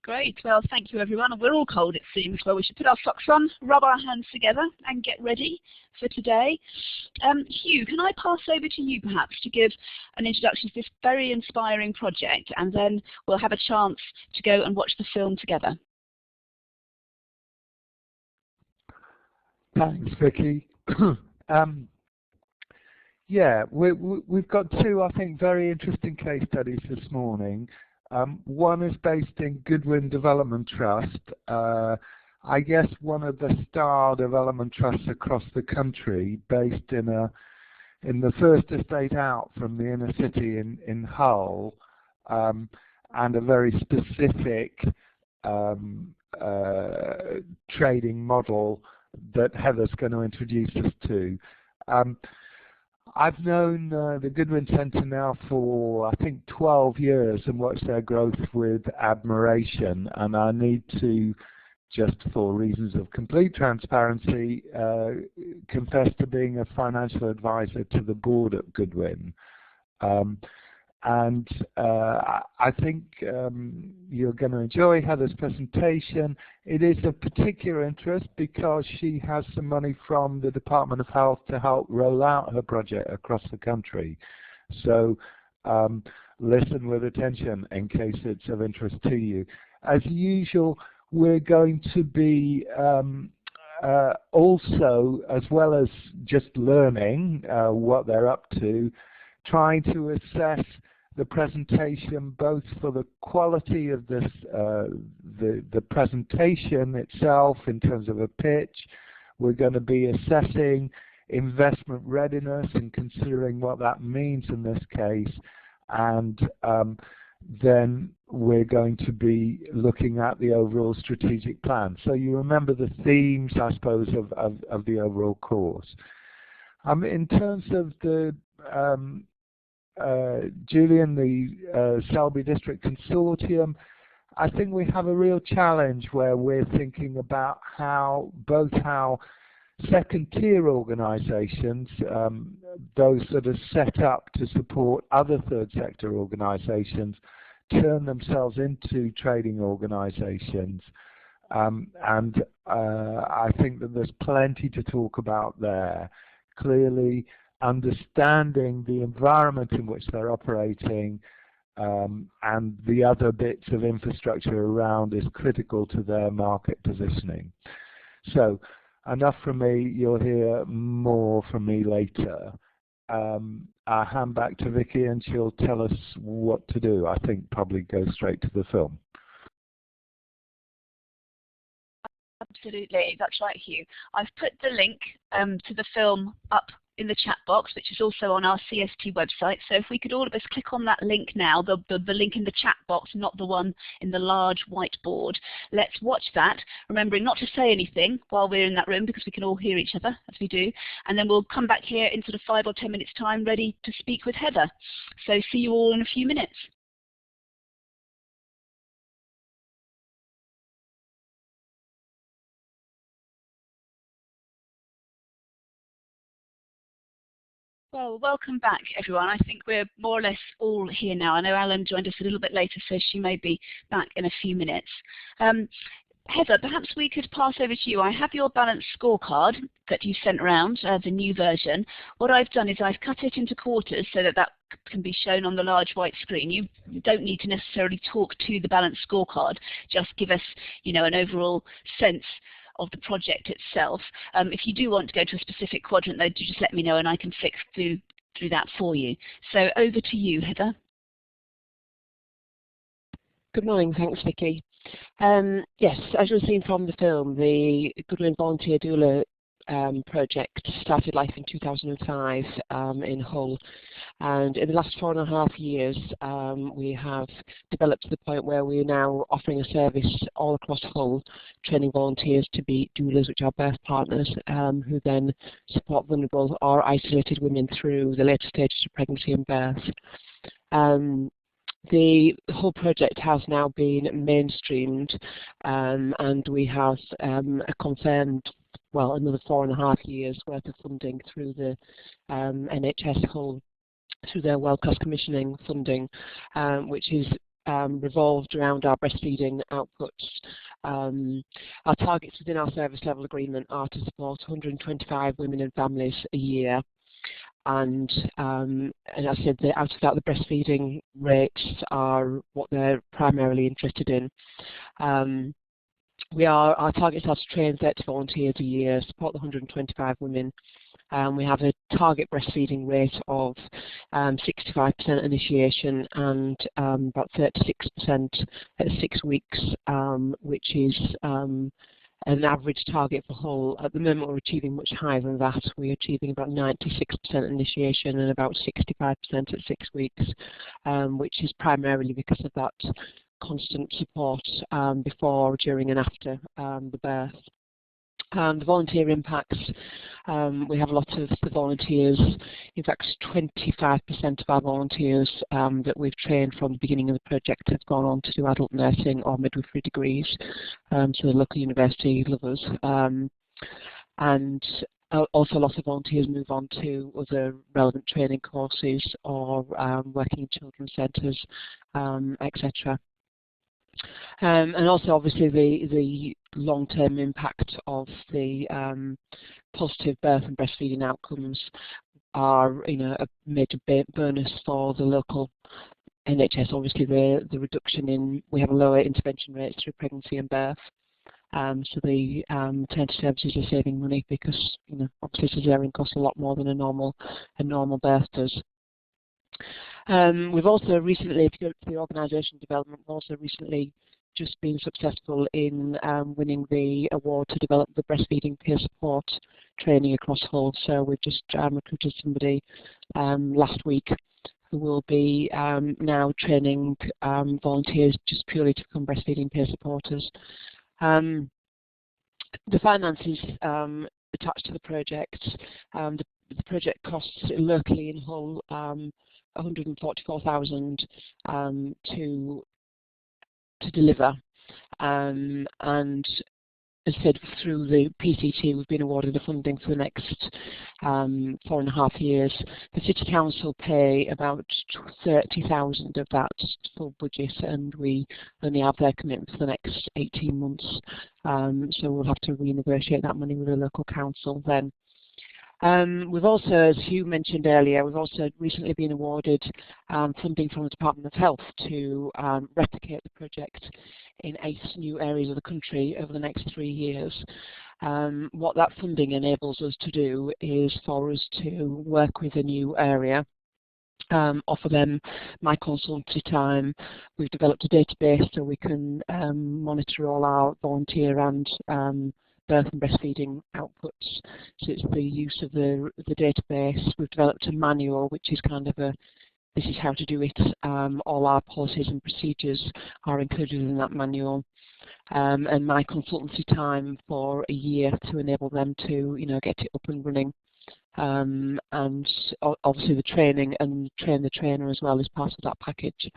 Great. Well, thank you, everyone. We're all cold, it seems. Well, we should put our socks on, rub our hands together, and get ready for today. Hugh, can I pass over to you, perhaps, to give an introduction to this very inspiring project, and then we'll have a chance to go and watch the film together. Thanks, Vicky. Yeah, we've got two, I think, very interesting case studies this morning. One is based in Goodwin Development Trust, I guess one of the star development trusts across the country, based in the first estate out from the inner city in Hull, and a very specific trading model that Heather's going to introduce us to. I've known the Goodwin Centre now for, I think, 12 years and watched their growth with admiration, and I need to, just for reasons of complete transparency, confess to being a financial advisor to the board at Goodwin. I think you're going to enjoy Heather's presentation. It is of particular interest because she has some money from the Department of Health to help roll out her project across the country. So listen with attention in case it's of interest to you. As usual, we're going to be also, as well as just learning what they're up to, trying to assess the presentation, both for the quality of this, the presentation itself in terms of a pitch. We're going to be assessing investment readiness and considering what that means in this case, and then we're going to be looking at the overall strategic plan. So you remember the themes, I suppose, of the overall course. In terms of the Julian, the Selby District Consortium, I think we have a real challenge where we're thinking about how second-tier organisations, those that are set up to support other third-sector organisations, turn themselves into trading organisations. And I think that there's plenty to talk about there. Clearly, understanding the environment in which they're operating and the other bits of infrastructure around is critical to their market positioning. So enough from me. You'll hear more from me later. I'll hand back to Vicky and she'll tell us what to do. I think probably go straight to the film. Absolutely, that's right, Hugh. I've put the link to the film up in the chat box, which is also on our CST website. So if we could all of us click on that link now, the link in the chat box, not the one in the large whiteboard. Let's watch that, remembering not to say anything while we're in that room because we can all hear each other as we do. And then we'll come back here in sort of 5 or 10 minutes time ready to speak with Heather. So see you all in a few minutes. Well, welcome back, everyone. I think we're more or less all here now. I know Alan joined us a little bit later, so she may be back in a few minutes. Heather, perhaps we could pass over to you. I have your balanced scorecard that you sent around, the new version. What I've done is I've cut it into quarters so that that can be shown on the large white screen. You don't need to necessarily talk to the balanced scorecard. Just give us, you know, an overall sense of the project itself. If you do want to go to a specific quadrant, though, do just let me know and I can flick through that for you. So over to you, Heather. Good morning, thanks Vicky. Yes, as you've seen from the film, the Goodwin Volunteer Doula project started life in 2005 in Hull, and in the last 4.5 years we have developed to the point where we are now offering a service all across Hull, training volunteers to be doulas, which are birth partners, who then support vulnerable or isolated women through the later stages of pregnancy and birth. The whole project has now been mainstreamed, and we have a confirmed, well, another 4.5 years worth of funding through the NHS Hull, through their Well Cost Commissioning funding, which is revolved around our breastfeeding outputs. Our targets within our service level agreement are to support 125 women and families a year. And as I said, out of that, the breastfeeding rates are what they're primarily interested in. Our targets are to train 30 volunteers a year, support the 125 women. We have a target breastfeeding rate of 65% initiation and about 36% at 6 weeks, which is an average target for whole. At the moment, we're achieving much higher than that. We're achieving about 96% initiation and about 65% at 6 weeks, which is primarily because of that constant support before, during and after the birth. The volunteer impacts, we have a lot of the volunteers, in fact 25% of our volunteers that we've trained from the beginning of the project have gone on to do adult nursing or midwifery degrees, so the local university lovers. And also a lot of volunteers move on to other relevant training courses or working in children's centres, etc. And also, obviously, the long-term impact of the positive birth and breastfeeding outcomes are, a major bonus for the local NHS. Obviously, the reduction in, we have a lower intervention rates through pregnancy and birth. So the maternity services are saving money because, obviously, cesarean costs a lot more than a normal birth does. We've also recently, if you go to the organisation development, we've also recently just been successful in winning the award to develop the breastfeeding peer support training across Hull. So we've just recruited somebody last week who will be now training volunteers just purely to become breastfeeding peer supporters. The finances attached to the project, the project costs locally in Hull 144,000 to deliver, and as I said, through the PCT we've been awarded the funding for the next 4.5 years. The City Council pay about 30,000 of that full budget, and we only have their commitment for the next 18 months, so we'll have to renegotiate that money with the local council then. We've also, as Hugh mentioned earlier, we've also recently been awarded funding from the Department of Health to replicate the project in 8 new areas of the country over the next 3 years. What that funding enables us to do is for us to work with a new area, offer them my consultancy time. We've developed a database so we can monitor all our volunteer and birth and breastfeeding outputs. So it's the use of the database. We've developed a manual which is kind of this is how to do it. All our policies and procedures are included in that manual. And my consultancy time for a year to enable them to get it up and running. And obviously the training and train the trainer as well as part of that package.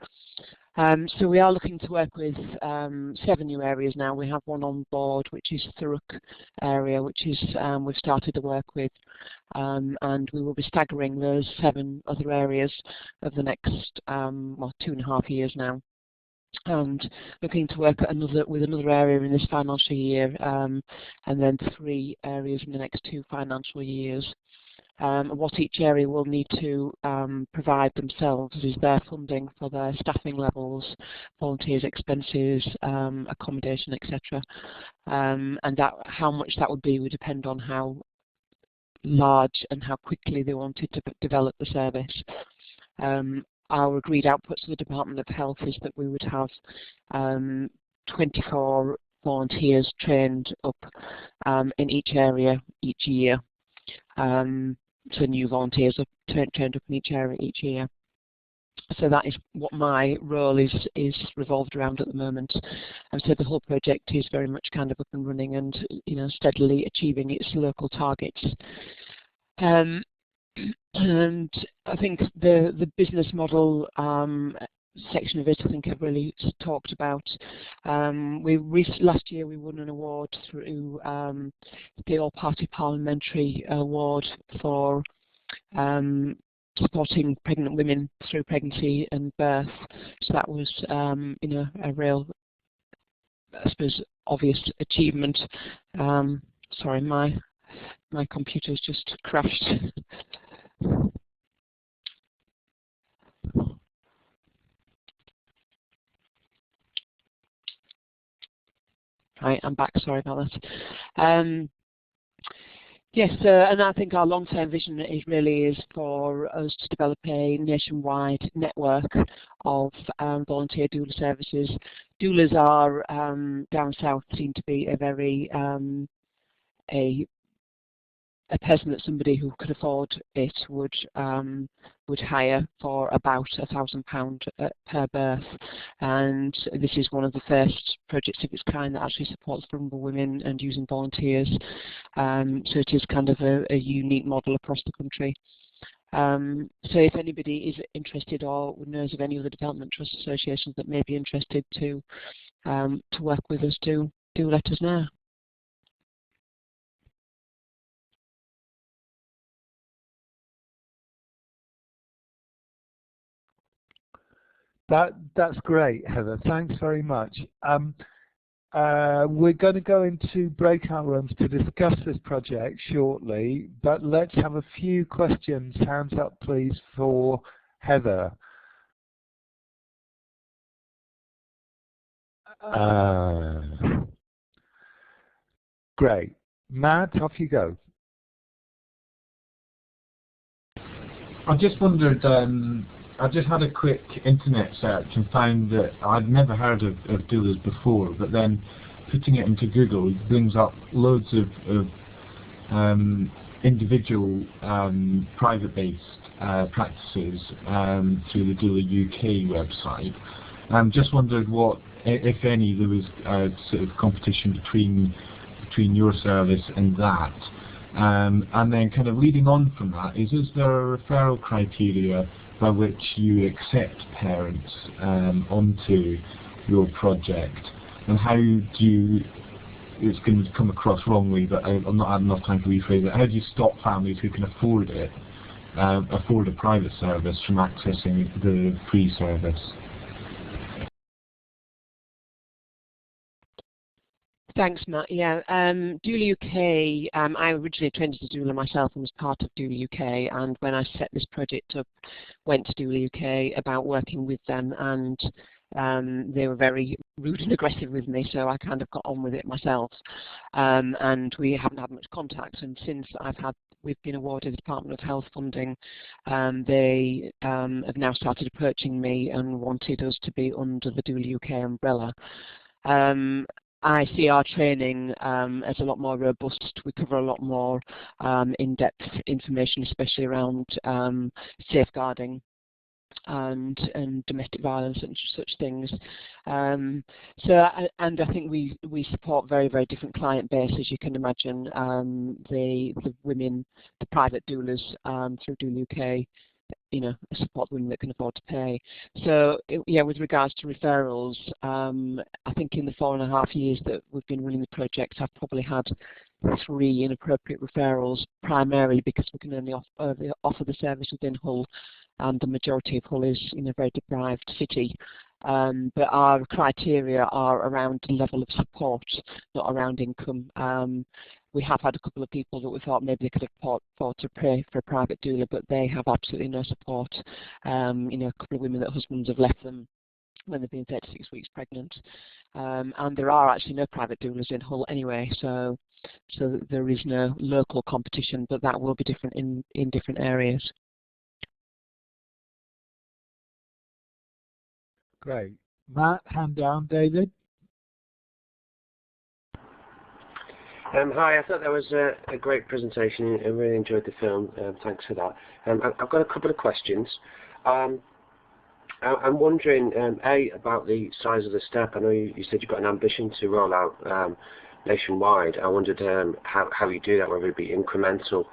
So we are looking to work with 7 new areas now. We have one on board, which is Thurrock area, which is we've started to work with, and we will be staggering those 7 other areas over the next 2.5 years now, and looking to work with another area in this financial year, and then 3 areas in the next 2 financial years. What each area will need to provide themselves is their funding for their staffing levels, volunteers' expenses, accommodation, etc. And how much that would be would depend on how large and how quickly they wanted to develop the service. Our agreed outputs to the Department of Health is that we would have 24 volunteers trained up in each area each year. So new volunteers are trained up in each area each year. So that is what my role is revolved around at the moment. And so the whole project is very much kind of up and running and steadily achieving its local targets. And I think the business model section of it, I think I've really talked about. Last year we won an award through the All Party Parliamentary Award for supporting pregnant women through pregnancy and birth. So that was, you know, a real, I suppose, obvious achievement. Sorry, my computer's just crashed. Right, I'm back. Sorry about that. Yes, and I think our long-term vision is for us to develop a nationwide network of volunteer doula services. Doulas are down south seem to be a very a person that somebody who could afford it would hire for about £1,000 per birth, and this is one of the first projects of its kind that actually supports vulnerable women and using volunteers. So it is kind of a unique model across the country. So if anybody is interested or knows of any other development trust associations that may be interested to work with us, do let us know. That's great, Heather. Thanks very much. We're going to go into breakout rooms to discuss this project shortly, but let's have a few questions. Hands up, please, for Heather. Great. Matt, off you go. I just wondered, I just had a quick internet search and found that I'd never heard of doulas before, but then putting it into Google brings up loads of individual private-based practices through the Doula UK website. Just wondered what, if any, there was a sort of competition between your service and that. And then kind of leading on from that, is there a referral criteria by which you accept parents onto your project, and how do you, it's going to come across wrongly, but I'm not having enough time to rephrase it, how do you stop families who can afford it, afford a private service, from accessing the free service? Thanks, Matt. Yeah, Doula UK, I originally trained as a doula myself and was part of Doula UK, and when I set this project up, went to Doula UK about working with them, and they were very rude and aggressive with me, so I kind of got on with it myself. And we haven't had much contact, and since we've been awarded the Department of Health funding, they have now started approaching me and wanted us to be under the Doula UK umbrella. I see our training as a lot more robust. We cover a lot more in-depth information, especially around safeguarding and domestic violence and such things. And I think we support very, very different client base, as you can imagine. The women, the private doulas through Doula UK, you know, support women that can afford to pay. So yeah, with regards to referrals, I think in the 4.5 years that we've been running the project, I've probably had 3 inappropriate referrals, primarily because we can only offer the service within Hull, and the majority of Hull is in a very deprived city. But our criteria are around the level of support, not around income. We have had a couple of people that we thought maybe they could afford to pay for a private doula, but they have absolutely no support. You know, a couple of women that husbands have left them when they've been 36 weeks pregnant. And there are actually no private doulas in Hull anyway, so there is no local competition, but that will be different in different areas. Great. Matt, hand down. David? Hi, I thought that was a great presentation. I really enjoyed the film. Thanks for that. I've got a couple of questions. I'm wondering, A, about the size of the step. I know you said you've got an ambition to roll out nationwide. I wondered how you do that, whether it be incremental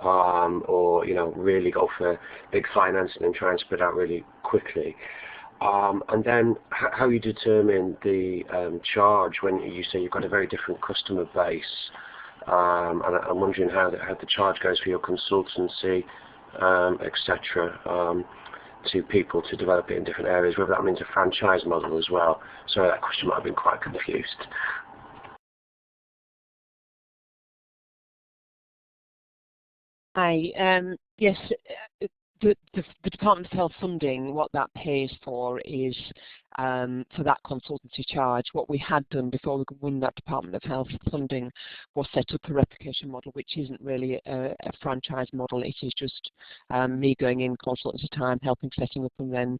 or, you know, really go for big financing and try and spread out really quickly. And then how you determine the charge when you say you've got a very different customer base. And I'm wondering how the charge goes for your consultancy etc., to people to develop it in different areas, whether that means a franchise model as well. Sorry, that question might have been quite confused. Hi. Yes, the Department of Health funding, what that pays for is for that consultancy charge. What we had done before we could win that Department of Health funding was set up a replication model, which isn't really a franchise model. It is just me going in consultancy time, helping setting up, and then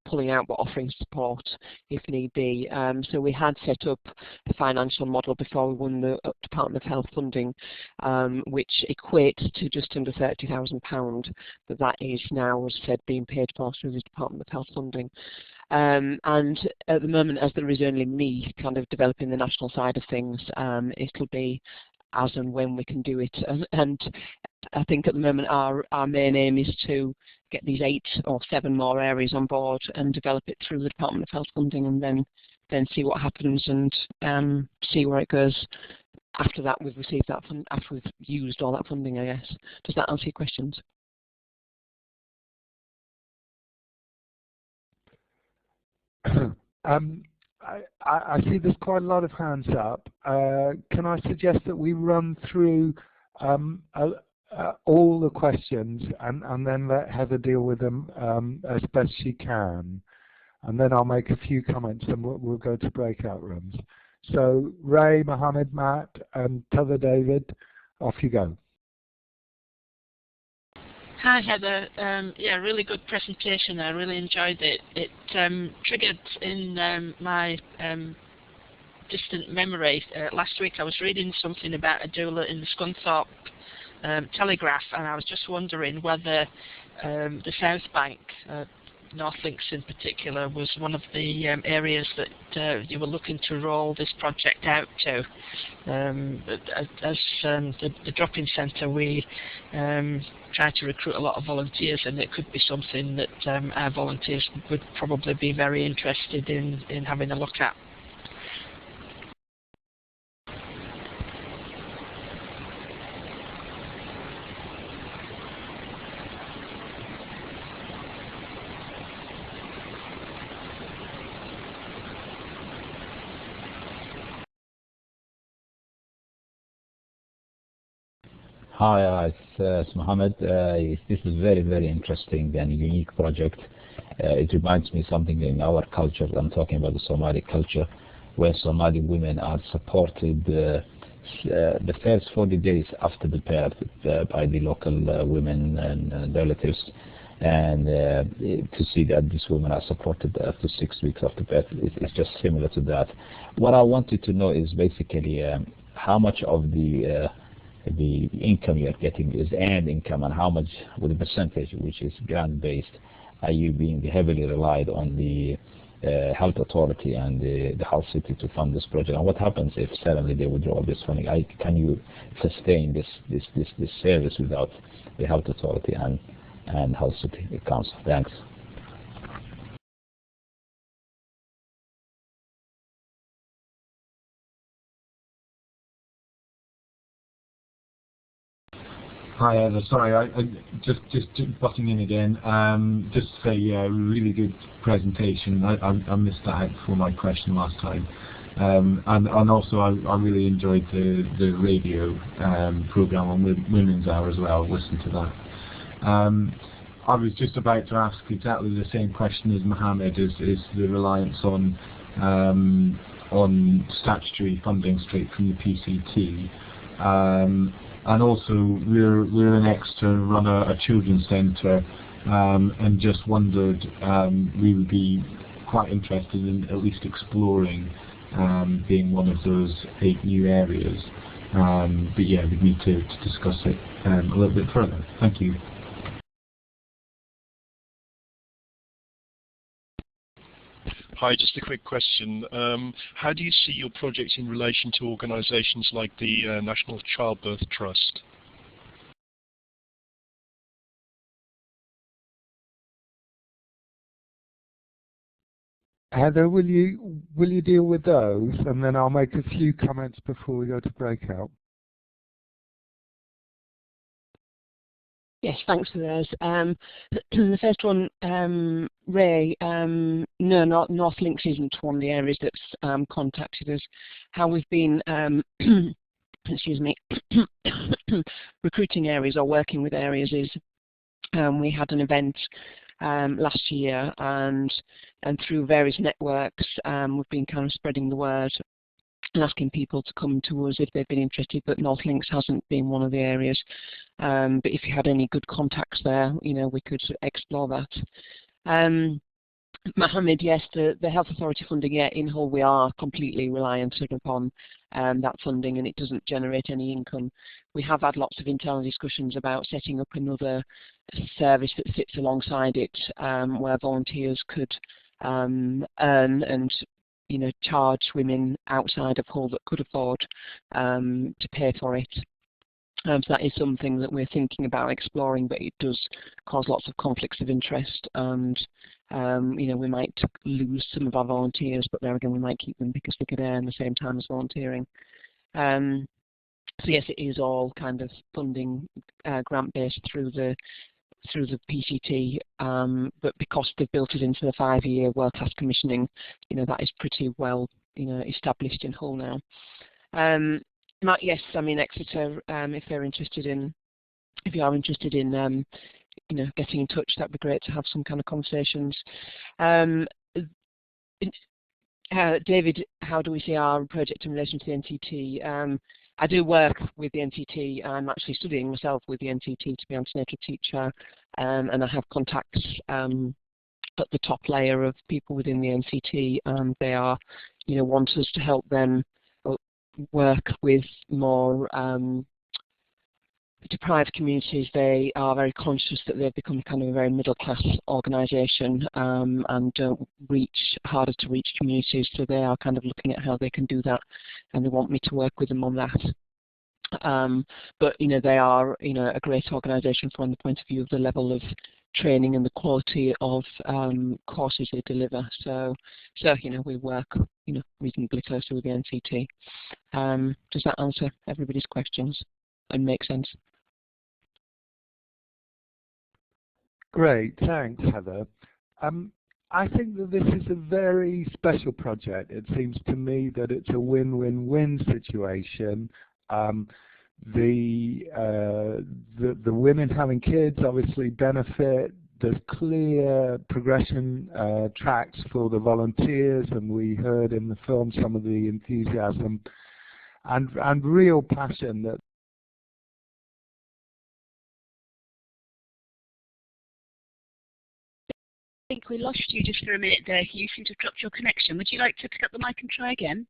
pulling out, but offering support if need be. So we had set up a financial model before we won the Department of Health funding, which equates to just under £30,000. But that is now, as I said, being paid for through the Department of Health funding. And at the moment, as there is only me kind of developing the national side of things, it'll be as and when we can do it. And I think at the moment our main aim is to get these 8 or 7 more areas on board and develop it through the Department of Health funding, and then see what happens and see where it goes after that we've received that fund, after we've used all that funding, I guess. Does that answer your questions? I see there's quite a lot of hands up. Can I suggest that we run through all the questions and then let Heather deal with them as best she can, and then I'll make a few comments and we'll go to breakout rooms. So Ray, Mohammed, Matt, and T'other David, off you go. Hi Heather, yeah, really good presentation. I really enjoyed it. It triggered in my distant memory. Last week I was reading something about a doula in the Scunthorpe Telegraph, and I was just wondering whether the South Bank, North Links in particular, was one of the areas that you were looking to roll this project out to. As the drop-in centre, we try to recruit a lot of volunteers, and it could be something that our volunteers would probably be very interested in having a look at. Hi, it's Mohammed. This is very, very interesting and unique project. It reminds me something in our culture. I'm talking about the Somali culture, where Somali women are supported the first 40 days after the birth by the local women and relatives, and to see that these women are supported after 6 weeks after birth. It's just similar to that. What I wanted to know is basically how much of the income you're getting is earned income, and how much with the percentage, which is grant based, are you being heavily relied on the health authority and the health city to fund this project? And what happens if suddenly they withdraw this funding? Can you sustain this service without the health authority and health city accounts? Thanks. Hi, Heather. Sorry, I just butting in again. Just to say, yeah, really good presentation. I missed that out for my question last time, and also I really enjoyed the radio program on Women's Hour as well. Listened to that. I was just about to ask exactly the same question as Mohammed. Is the reliance on statutory funding straight from the PCT? And also, we're an ex to run a children's centre, and just wondered, we would be quite interested in at least exploring being one of those 8 new areas. But yeah, we need to discuss it a little bit further. Thank you. Hi, just a quick question. How do you see your project in relation to organisations like the National Childbirth Trust? Heather, will you deal with those, and then I'll make a few comments before we go to breakout. Yes, thanks for those. The first one, Ray, no, North Links isn't one of the areas that's contacted us. How we've been, excuse me, recruiting areas or working with areas is we had an event last year, and through various networks, we've been kind of spreading the word and asking people to come to us if they've been interested, but North Links hasn't been one of the areas. But if you had any good contacts there, you know, we could explore that. Mohammed, yes, the Health Authority funding, yeah, in Hull we are completely reliant upon that funding, and it doesn't generate any income. We have had lots of internal discussions about setting up another service that sits alongside it, where volunteers could earn and, you know, charge women outside of Hull that could afford to pay for it. So that is something that we're thinking about exploring, but it does cause lots of conflicts of interest, and you know, we might lose some of our volunteers, but there again we might keep them because they could earn the same time as volunteering. So yes, it is all kind of funding grant-based through the PCT, but because they've built it into the 5-year world-class commissioning, you know, that is pretty well, you know, established in Hull now. Matt, yes, I mean Exeter, if you're interested in, you know, getting in touch, that'd be great to have some kind of conversations. David, how do we see our project in relation to the NCT? I do work with the NCT. I'm actually studying myself with the NCT to be an antenatal teacher, and I have contacts at the top layer of people within the NCT, and they are, you know, want us to help them work with more deprived communities. They are very conscious that they've become kind of a very middle class organisation and don't reach, harder to reach communities, so they are kind of looking at how they can do that, and they want me to work with them on that. But you know, they are, you know, a great organisation from the point of view of the level of training and the quality of courses they deliver. So you know, we work, you know, reasonably closely with the NCT. Does that answer everybody's questions and make sense? Great, thanks, Heather. I think that this is a very special project. It seems to me that it's a win-win-win situation. The women having kids obviously benefit. There's clear progression tracks for the volunteers, and we heard in the film some of the enthusiasm and real passion that I think we lost you just for a minute there. You seem to have dropped your connection. Would you like to pick up the mic and try again?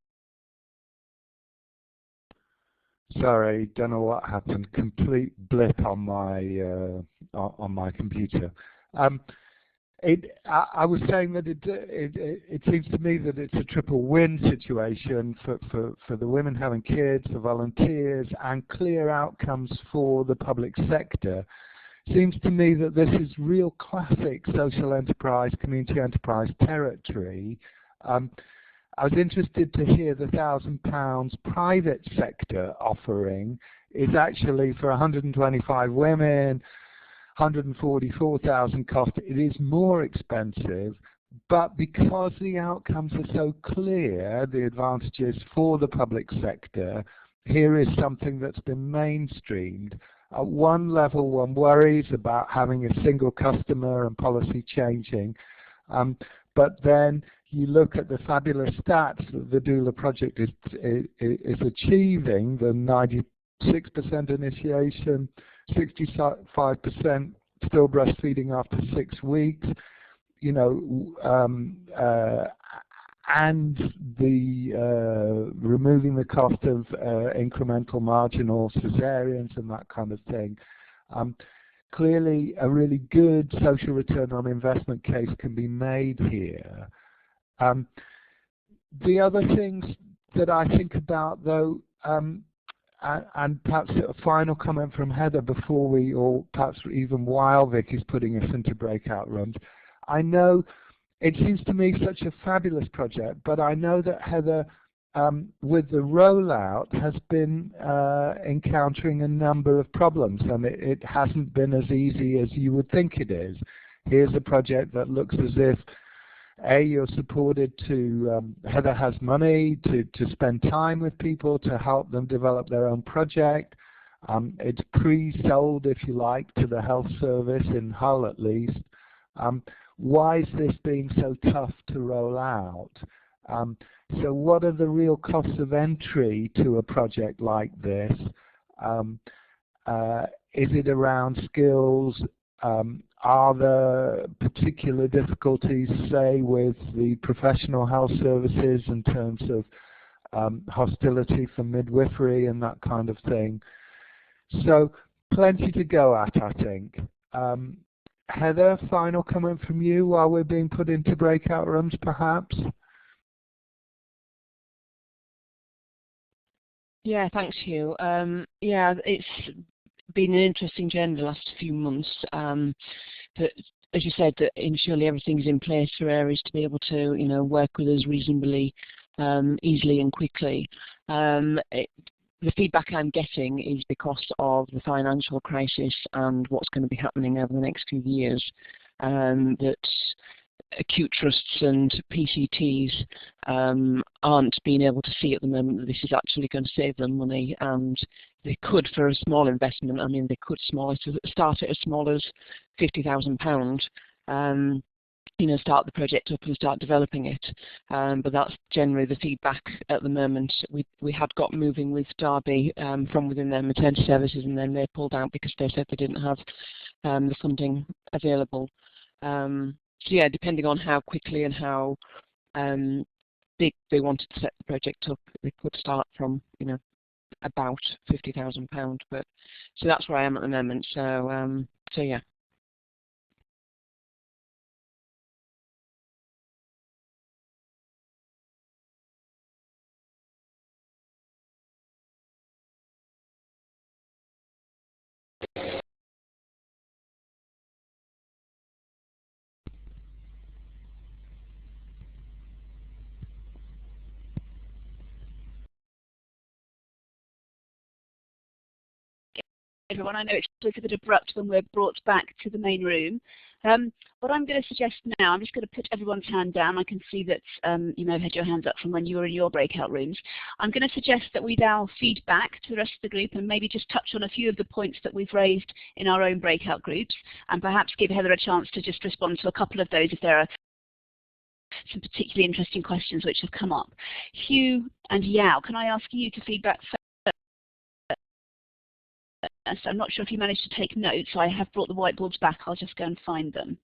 Sorry, don't know what happened. Complete blip on my computer. I was saying that it seems to me that it's a triple win situation for the women having kids, the volunteers, and clear outcomes for the public sector. Seems to me that this is real classic social enterprise, community enterprise territory. I was interested to hear the £1,000 private sector offering is actually for 125 women, 144,000 cost. It is more expensive, but because the outcomes are so clear, the advantages for the public sector, here is something that's been mainstreamed. At one level, one worries about having a single customer and policy changing, but then you look at the fabulous stats that the Doula project is achieving, the 96% initiation, 65% still breastfeeding after 6 weeks, you know, and the removing the cost of incremental marginal cesareans and that kind of thing. Clearly, a really good social return on investment case can be made here. The other things that I think about, though, and perhaps a final comment from Heather before we, or perhaps even while Vicky's putting us into breakout rooms. I know it seems to me such a fabulous project, but I know that Heather with the rollout has been encountering a number of problems, and it hasn't been as easy as you would think it is. Here's a project that looks as if you're supported to, Heather has money to spend time with people to help them develop their own project. It's pre-sold, if you like, to the health service in Hull at least. Why is this being so tough to roll out? So what are the real costs of entry to a project like this? Is it around skills? Are there particular difficulties, say, with the professional health services in terms of hostility for midwifery and that kind of thing? So plenty to go at, I think. Heather, final comment from you while we're being put into breakout rooms, perhaps? Yeah, thanks, Hugh. Yeah, it's been an interesting journey the last few months. But as you said, that surely everything's in place for areas to be able to, work with us reasonably easily and quickly. The feedback I'm getting is because of the financial crisis and what's going to be happening over the next few years, that acute trusts and PCTs aren't being able to see at the moment that this is actually going to save them money, and they could, for a small investment, I mean, they could start it as small as £50,000, start the project up and start developing it. But that's generally the feedback at the moment. We had got moving with Derby from within their maternity services, and then they pulled out because they said they didn't have the funding available. So yeah, depending on how quickly and how big they wanted to set the project up, they could start from about £50,000. But so that's where I am at the moment. So so yeah. Everyone, I know it's a bit abrupt when we're brought back to the main room. What I'm going to suggest now, I'm just going to put everyone's hand down. I can see that you may have had your hands up from when you were in your breakout rooms. I'm going to suggest that we now feed back to the rest of the group and maybe just touch on a few of the points that we've raised in our own breakout groups, and perhaps give Heather a chance to just respond to a couple of those if there are some particularly interesting questions which have come up. Hugh and Yao, can I ask you to feedback first? So I'm not sure if you managed to take notes. I have brought the whiteboards back. I'll just go and find them.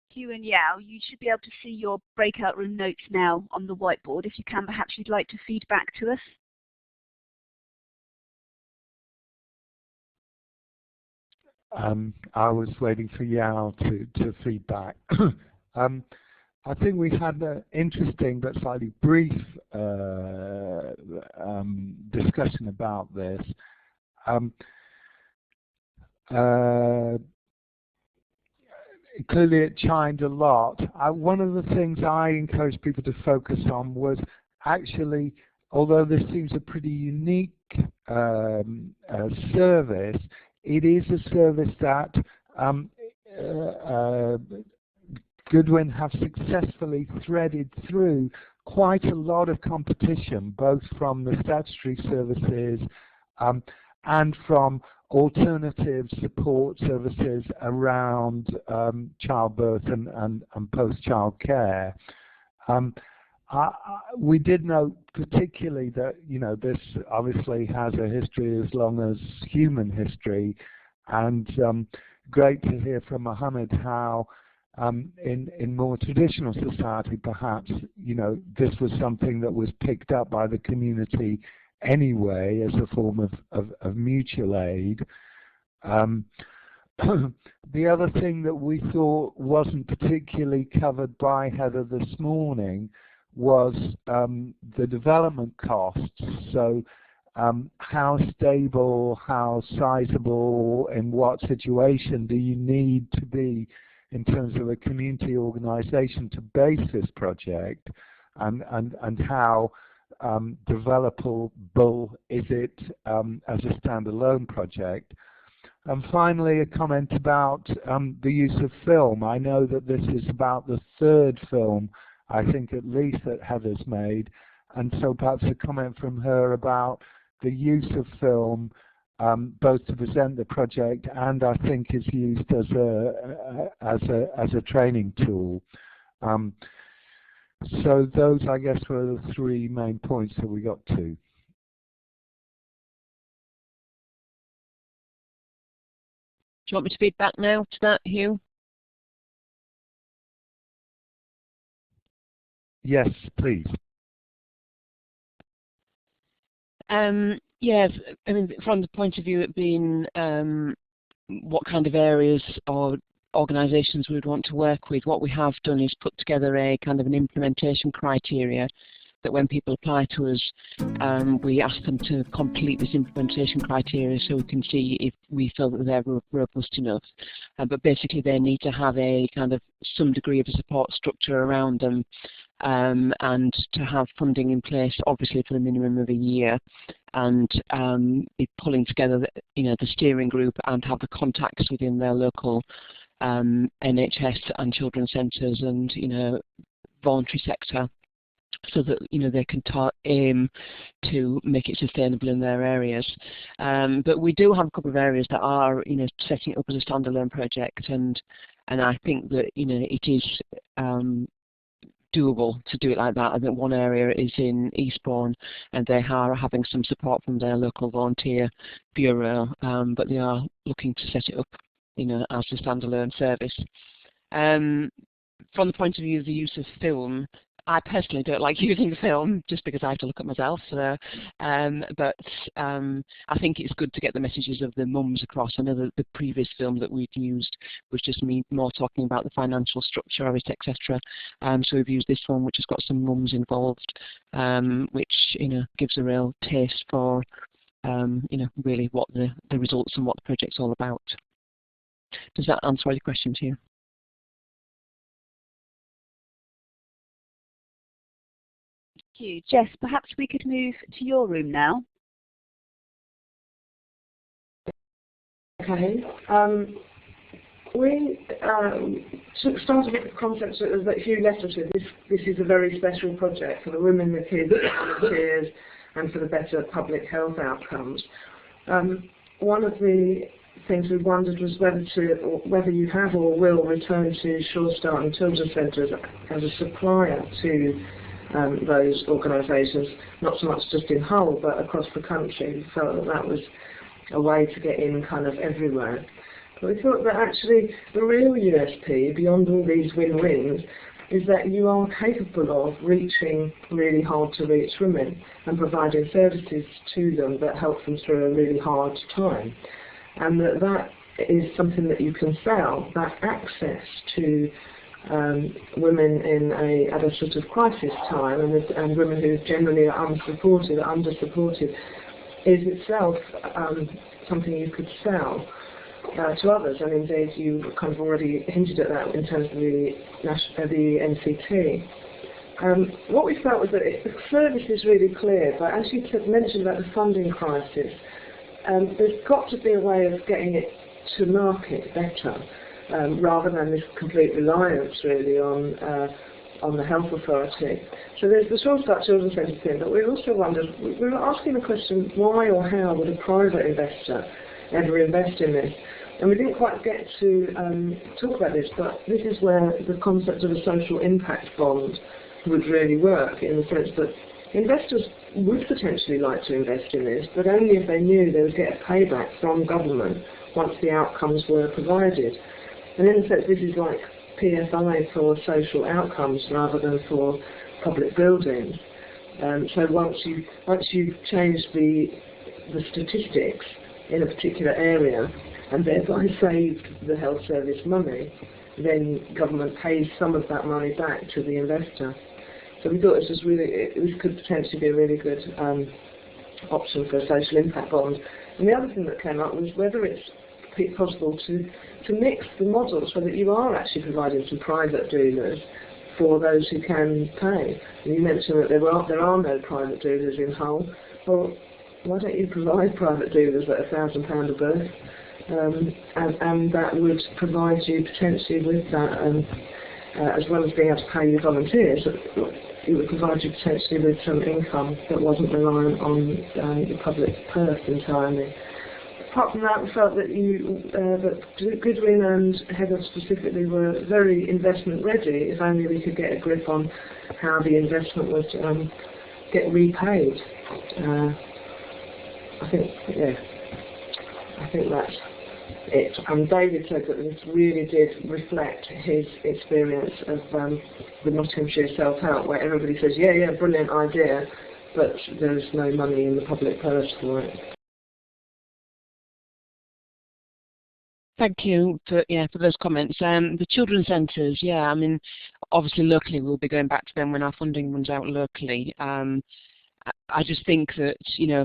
Hugh and Yao, you should be able to see your breakout room notes now on the whiteboard. If you can, perhaps you'd like to feed back to us. I was waiting for Yao to feedback. I think we had an interesting but slightly brief discussion about this. Clearly it chimed a lot. One of the things I encouraged people to focus on was actually, although this seems a pretty unique service, it is a service that Goodwin have successfully threaded through quite a lot of competition, both from the statutory services and from alternative support services around childbirth and post-child care. We did note particularly that this obviously has a history as long as human history, and great to hear from Mohammed how in more traditional society perhaps this was something that was picked up by the community anyway as a form of mutual aid. The other thing that we thought wasn't particularly covered by Heather this morning was the development costs. So how stable, how sizable, in what situation do you need to be in terms of a community organisation to base this project, and how developable is it as a standalone project. And finally, a comment about the use of film. I know that this is about the third film, I think at least, that Heather's made, and so perhaps a comment from her about the use of film, both to present the project and I think is used as a training tool. So those, I guess, were the three main points that we got to. Do you want me to feed back now to that, Hugh? Yes, please. Yes, I mean, from the point of view of being what kind of areas or organisations we would want to work with, what we have done is put together a kind of an implementation criteria that when people apply to us, we ask them to complete this implementation criteria so we can see if we feel that they're robust enough. But basically they need to have a kind of some degree of a support structure around them, and to have funding in place, obviously for the minimum of a year, and be pulling together the steering group and have the contacts within their local NHS and children's centres and voluntary sector, so that they can aim to make it sustainable in their areas. But we do have a couple of areas that are setting it up as a standalone project, and I think that it is doable to do it like that. I think one area is in Eastbourne, and they are having some support from their local volunteer bureau, but they are looking to set it up as a standalone service. From the point of view of the use of film, I personally don't like using film just because I have to look at myself. So, but I think it's good to get the messages of the mums across. I know that the previous film that we'd used was just me more talking about the financial structure of it, etc. So we've used this one, which has got some mums involved, which gives a real taste for really what the results and what the project's all about. Does that answer all your questions here? Thank you. Jess, perhaps we could move to your room now. Okay. We started with the concept that Hugh left us with. This is a very special project for the women, the kids, the volunteers, and for the better public health outcomes. One of the things we wondered was whether you have or will return to Sure Start and Children's Centres as a supplier to those organisations, not so much just in Hull but across the country. We felt that that was a way to get in kind of everywhere. But we thought that actually the real USP, beyond all these win-wins, is that you are capable of reaching really hard to reach women and providing services to them that help them through a really hard time. And that is something that you can sell, that access to women at a sort of crisis time, and women who generally are unsupported, undersupported, is itself something you could sell to others. And indeed, you kind of already hinted at that in terms of the NCT. What we felt was that the service is really clear, but as you mentioned about the funding crisis, there's got to be a way of getting it to market better. Rather than this complete reliance really on the health authority. So there's the Sure Start Children's Centre thing, but we also wondered, we were asking the question, why or how would a private investor ever invest in this? And we didn't quite get to talk about this, but this is where the concept of a social impact bond would really work, in the sense that investors would potentially like to invest in this, but only if they knew they would get a payback from government once the outcomes were provided. And in a sense, this is like PFI for social outcomes rather than for public buildings. So once you've changed the statistics in a particular area and thereby saved the health service money, then government pays some of that money back to the investor. So we thought this could potentially be a really good option for a social impact bond. And the other thing that came up was whether it's possible to mix the models so that you are actually providing some private doulas for those who can pay. And you mentioned that there are no private doulas in Hull. Well, why don't you provide private doulas at £1,000 a birth? And that would provide you potentially with that, as well as being able to pay your volunteers, it would provide you potentially with some income that wasn't reliant on the public purse entirely. Apart from that, we felt that that Goodwin and Heather specifically were very investment ready, if only we could get a grip on how the investment would get repaid. I think that's it. And David said that this really did reflect his experience of the Nottinghamshire self-help, where everybody says, yeah, brilliant idea, but there's no money in the public purse for it. Thank you for those comments. The children's centres, I mean, obviously locally we'll be going back to them when our funding runs out locally. I just think that,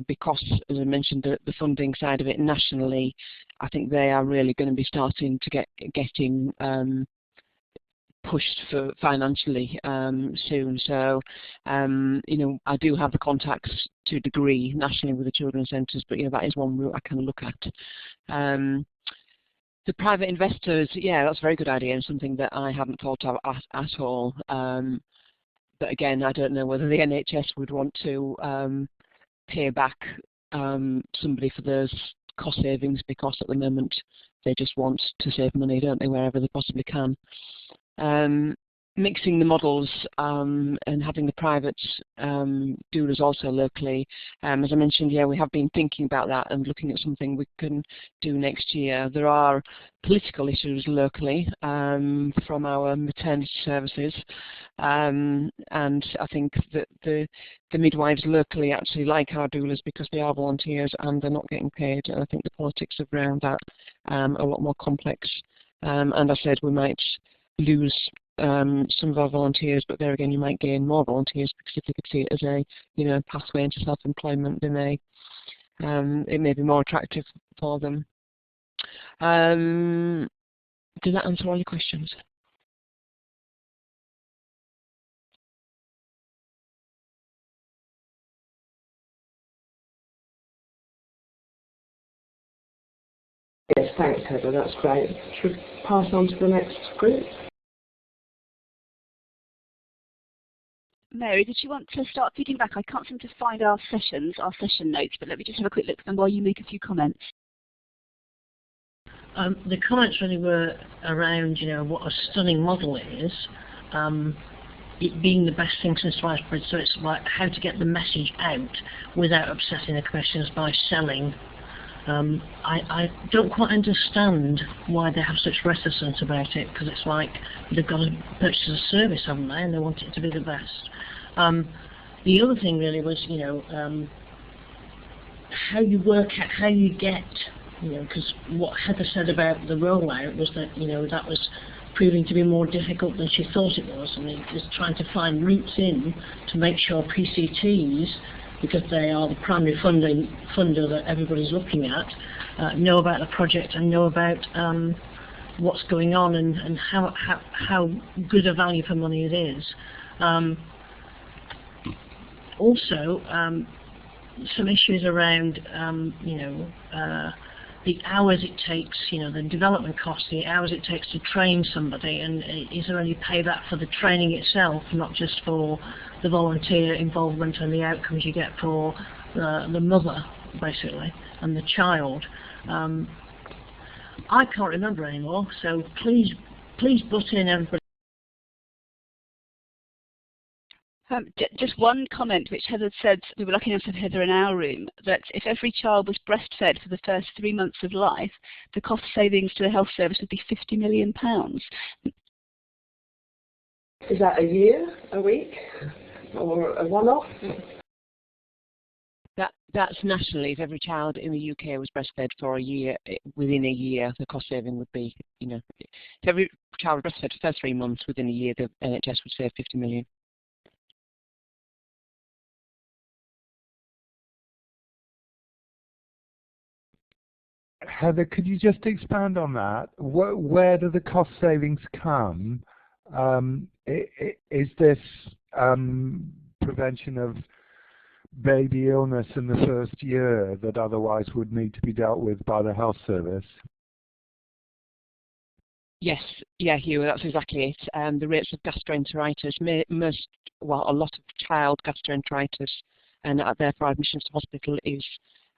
because, as I mentioned, the funding side of it nationally, I think they are really going to be starting to getting pushed for financially soon. So, I do have the contacts to a degree nationally with the children's centres, but that is one route I can look at. The private investors, that's a very good idea and something that I haven't thought of at all. But again, I don't know whether the NHS would want to pay back somebody for those cost savings, because at the moment they just want to save money, don't they, wherever they possibly can. Mixing the models and having the private doulas also locally. As I mentioned, we have been thinking about that and looking at something we can do next year. There are political issues locally from our maternity services, and I think that the midwives locally actually like our doulas because they are volunteers and they're not getting paid. And I think the politics around that are a lot more complex. And I said we might lose some of our volunteers, but there again you might gain more volunteers, because if they could see it as a pathway into self-employment, then it may be more attractive for them. Did that answer all your questions? Yes, thanks Heather, that's great. Should we pass on to the next group? Mary, did you want to start feeding back? I can't seem to find our session notes, but let me just have a quick look at them while you make a few comments. The comments really were around, what a stunning model it is, it being the best thing since sliced bread. So it's like how to get the message out without upsetting the commissioners by selling. I don't quite understand why they have such reticence about it, because it's like they've got to purchase a service, haven't they, and they want it to be the best. The other thing really was, how you work out, how you get, because what Heather said about the rollout was that, that was proving to be more difficult than she thought it was. I mean, just trying to find routes in to make sure PCTs, because they are the primary funder that everybody's looking at, know about the project and know about what's going on and how good a value for money it is. Also, some issues around, the hours it takes, the development costs, the hours it takes to train somebody, and is there any payback for the training itself, not just for the volunteer involvement and the outcomes you get for the mother, basically, and the child. I can't remember anymore, so please butt in, everybody. Just one comment which Heather said, we were lucky enough to have Heather in our room, that if every child was breastfed for the first 3 months of life, the cost savings to the health service would be £50 million. Is that a year, a week, or a one-off? That's nationally. If every child in the UK was breastfed for a year, within a year, the cost saving would be, if every child was breastfed for the first 3 months within a year, the NHS would save £50 million. Heather, could you just expand on that? Where do the cost savings come? Is this prevention of baby illness in the first year that otherwise would need to be dealt with by the health service? Yes, yeah, Hugh, that's exactly it. The rates of gastroenteritis, a lot of child gastroenteritis, and therefore admissions to hospital is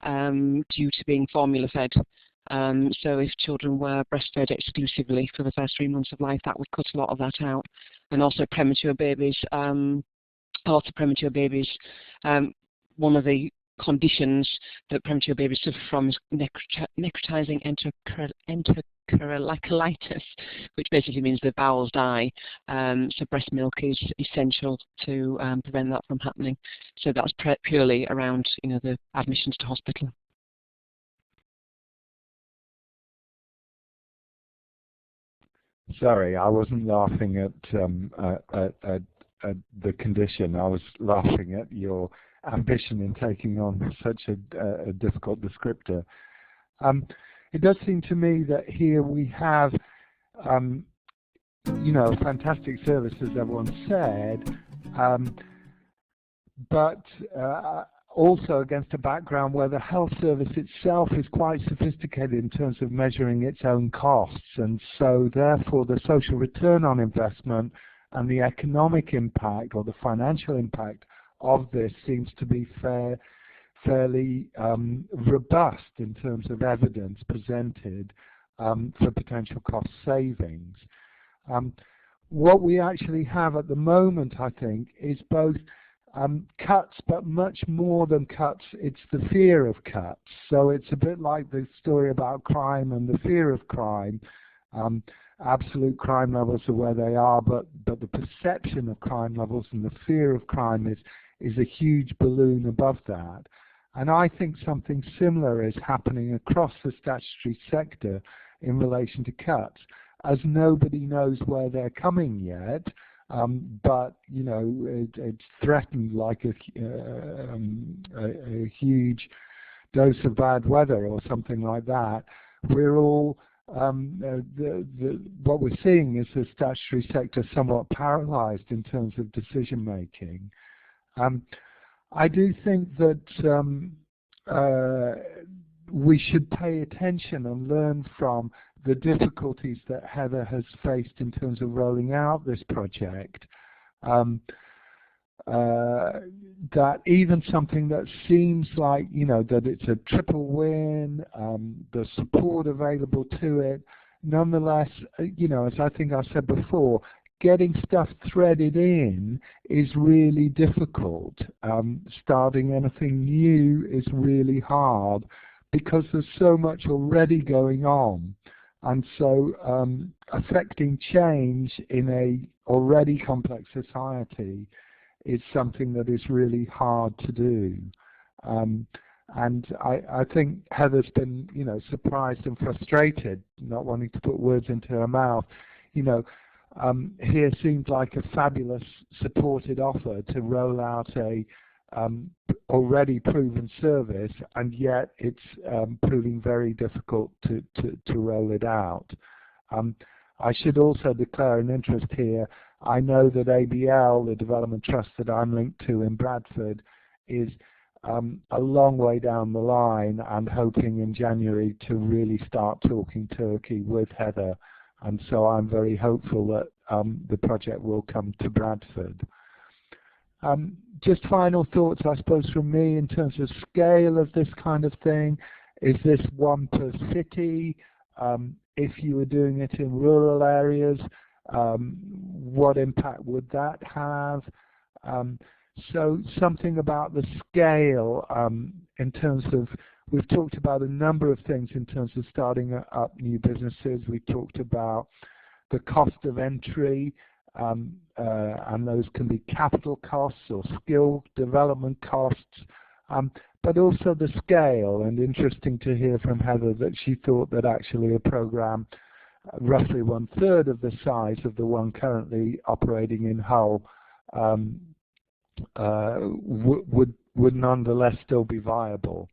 due to being formula fed. So if children were breastfed exclusively for the first 3 months of life, that would cut a lot of that out. And also premature babies, one of the conditions that premature babies suffer from is necrotizing enterocolitis, which basically means the bowels die. So breast milk is essential to prevent that from happening. So that's purely around, the admissions to hospital. Sorry, I wasn't laughing at the condition. I was laughing at your ambition in taking on such a difficult descriptor. It does seem to me that here we have, fantastic service, as everyone said, but also against a background where the health service itself is quite sophisticated in terms of measuring its own costs, and so therefore the social return on investment and the economic impact or the financial impact of this seems to be fairly robust in terms of evidence presented for potential cost savings. What we actually have at the moment, I think, is both cuts, but much more than cuts, it's the fear of cuts. So it's a bit like the story about crime and the fear of crime. Absolute crime levels are where they are, but the perception of crime levels and the fear of crime is a huge balloon above that. And I think something similar is happening across the statutory sector in relation to cuts, as nobody knows where they're coming yet. But it's threatened like a huge dose of bad weather or something like that. We're all what we're seeing is the statutory sector somewhat paralysed in terms of decision making. I do think that we should pay attention and learn from the difficulties that Heather has faced in terms of rolling out this project. That even something that seems like, that it's a triple win, the support available to it, nonetheless, as I think I said before, getting stuff threaded in is really difficult. Starting anything new is really hard because there's so much already going on. And so affecting change in a already complex society is something that is really hard to do. And I think Heather's been, surprised and frustrated, not wanting to put words into her mouth. Here seems like a fabulous supported offer to roll out a already proven service, and yet it's proving very difficult to roll it out. I should also declare an interest here. I know that ABL, the development trust that I'm linked to in Bradford, is a long way down the line and hoping in January to really start talking Turkey with Heather. And so I'm very hopeful that the project will come to Bradford. Just final thoughts, I suppose, from me in terms of scale of this kind of thing. Is this one per city? If you were doing it in rural areas, what impact would that have? So something about the scale in terms of, we've talked about a number of things in terms of starting up new businesses. We talked about the cost of entry, and those can be capital costs or skill development costs, but also the scale. And interesting to hear from Heather that she thought that actually a program roughly 1/3 of the size of the one currently operating in Hull would nonetheless still be viable.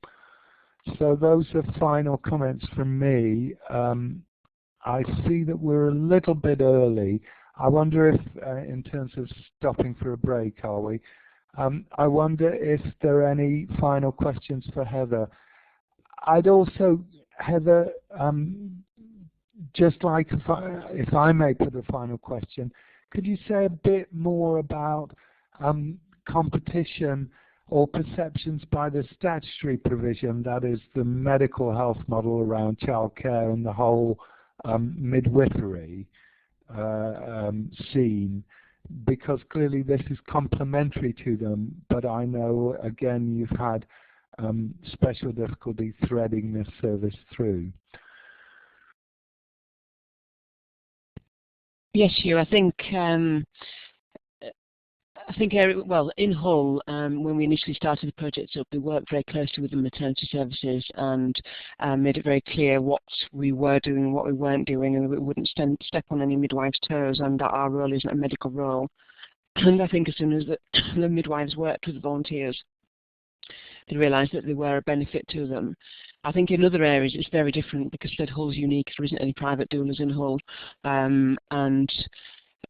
So those are final comments from me. I see that we're a little bit early. I wonder if, in terms of stopping for a break, are we? I wonder if there are any final questions for Heather. I'd also, Heather, just like if I may put a final question, could you say a bit more about competition or perceptions by the statutory provision, that is the medical health model around childcare and the whole midwifery scene, because clearly this is complementary to them, but I know again you've had special difficulty threading this service through. Yes, Hugh, I think well, in Hull, when we initially started the project up, we worked very closely with the maternity services and made it very clear what we were doing and what we weren't doing, and we wouldn't step on any midwives' toes, and that our role isn't a medical role. And I think as soon as the midwives worked with the volunteers, they realised that they were a benefit to them. I think in other areas it's very different, because Hull's unique, there isn't any private doulas in Hull, and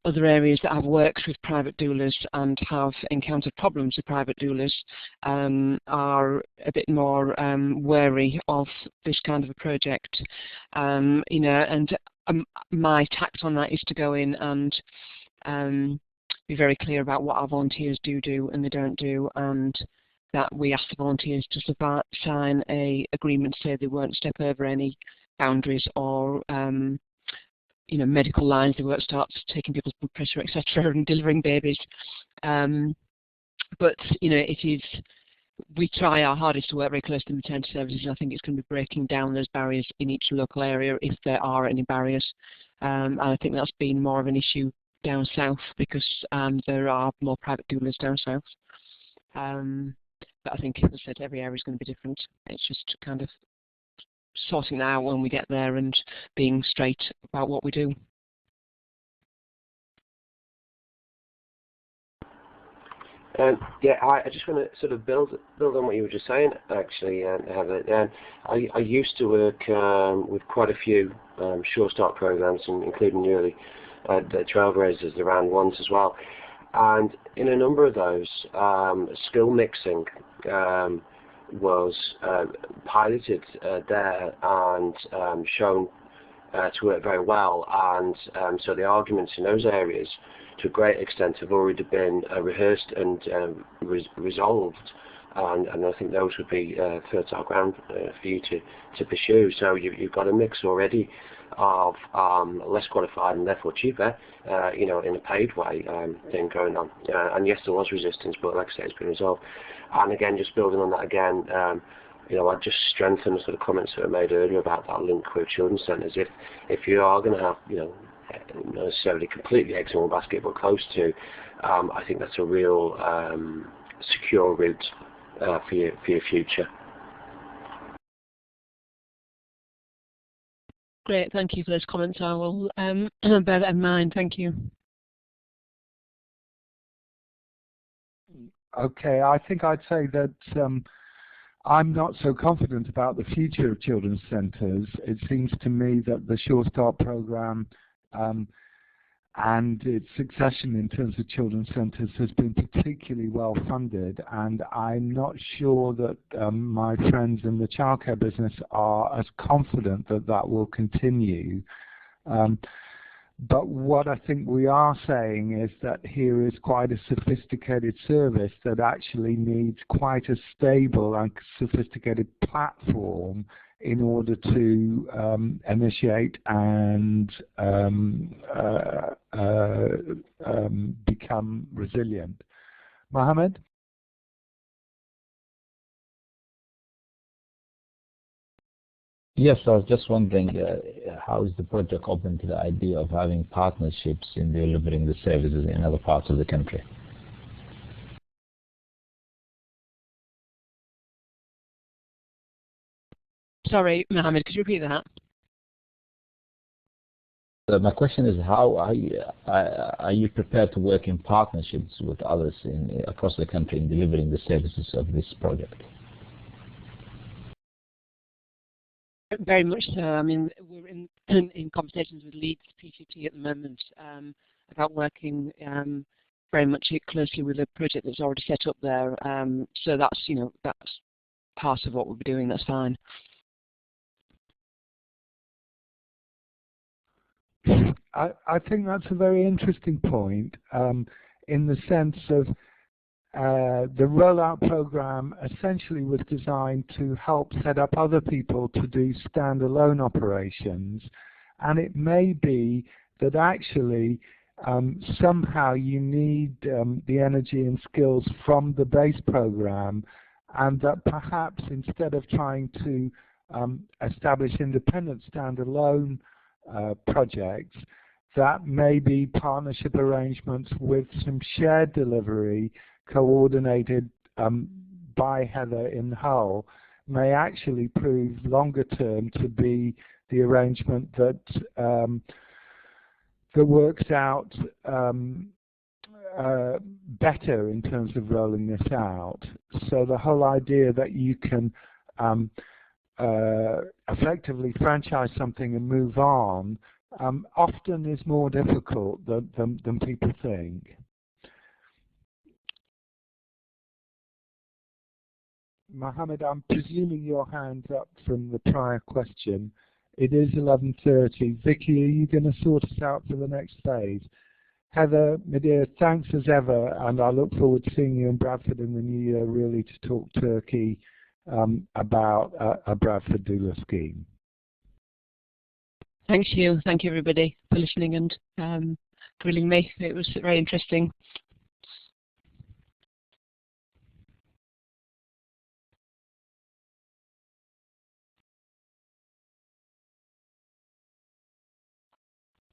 other areas that have worked with private doulas and have encountered problems with private doulas are a bit more wary of this kind of a project. You know, and my tact on that is to go in and be very clear about what our volunteers do and they don't do, and that we ask the volunteers to sign a agreement to say they won't step over any boundaries or you know, medical lines. They won't start taking people's blood pressure, etc., and delivering babies. But you know, we try our hardest to work very close to the maternity services, and I think it's going to be breaking down those barriers in each local area if there are any barriers. And I think that's been more of an issue down south, because there are more private doulas down south. But I think, as I said, every area is going to be different. It's just kind of sorting that out when we get there and being straight about what we do. Yeah, I just want to sort of build on what you were just saying, actually, Heather. I used to work with quite a few Sure Start programs, including the Trailblazers, the round ones as well. And in a number of those, skill mixing was piloted there and shown to work very well, and so the arguments in those areas to a great extent have already been rehearsed and resolved, and I think those would be fertile ground for you to pursue. So you've got a mix already of less qualified and therefore cheaper, you know, in a paid way thing going on. And yes, there was resistance, but like I say, it's been resolved. And again, just building on that again, you know, I'd just strengthen the sort of comments that were made earlier about that link with children's centres. If you are going to have, you know, not necessarily completely eggs in one basket, but close to, I think that's a real secure route for your future. Great, thank you for those comments. I will bear that in mind. Thank you. Okay, I think I'd say that I'm not so confident about the future of children's centres. It seems to me that the Sure Start programme and its succession in terms of children's centres has been particularly well funded, and I'm not sure that my friends in the childcare business are as confident that that will continue. But what I think we are saying is that here is quite a sophisticated service that actually needs quite a stable and sophisticated platform in order to initiate and become resilient. Mohammed? Yes, I was just wondering, how is the project open to the idea of having partnerships in delivering the services in other parts of the country? Sorry, Mohammed, could you repeat that? My question is, how are you prepared to work in partnerships with others across the country in delivering the services of this project? Very much so. I mean, we're in conversations with Leeds PCT at the moment about working very much closely with a project that's already set up there. So that's, you know, that's part of what we'll be doing. That's fine. I think that's a very interesting point in the sense of the rollout program essentially was designed to help set up other people to do standalone operations, and it may be that actually somehow you need the energy and skills from the base program, and that perhaps instead of trying to establish independent standalone projects, that may be partnership arrangements with some shared delivery coordinated by Heather in Hull may actually prove longer term to be the arrangement that that works out better in terms of rolling this out. So the whole idea that you can effectively franchise something and move on often is more difficult than people think. Mohammed, I'm presuming your hand's up from the prior question. It is 11:30. Vicky, are you going to sort us out for the next phase? Heather, my dear, thanks as ever, and I look forward to seeing you in Bradford in the new year, really, to talk Turkey about a Bradford doula scheme. Thank you. Thank you, everybody, for listening and grilling me. It was very interesting.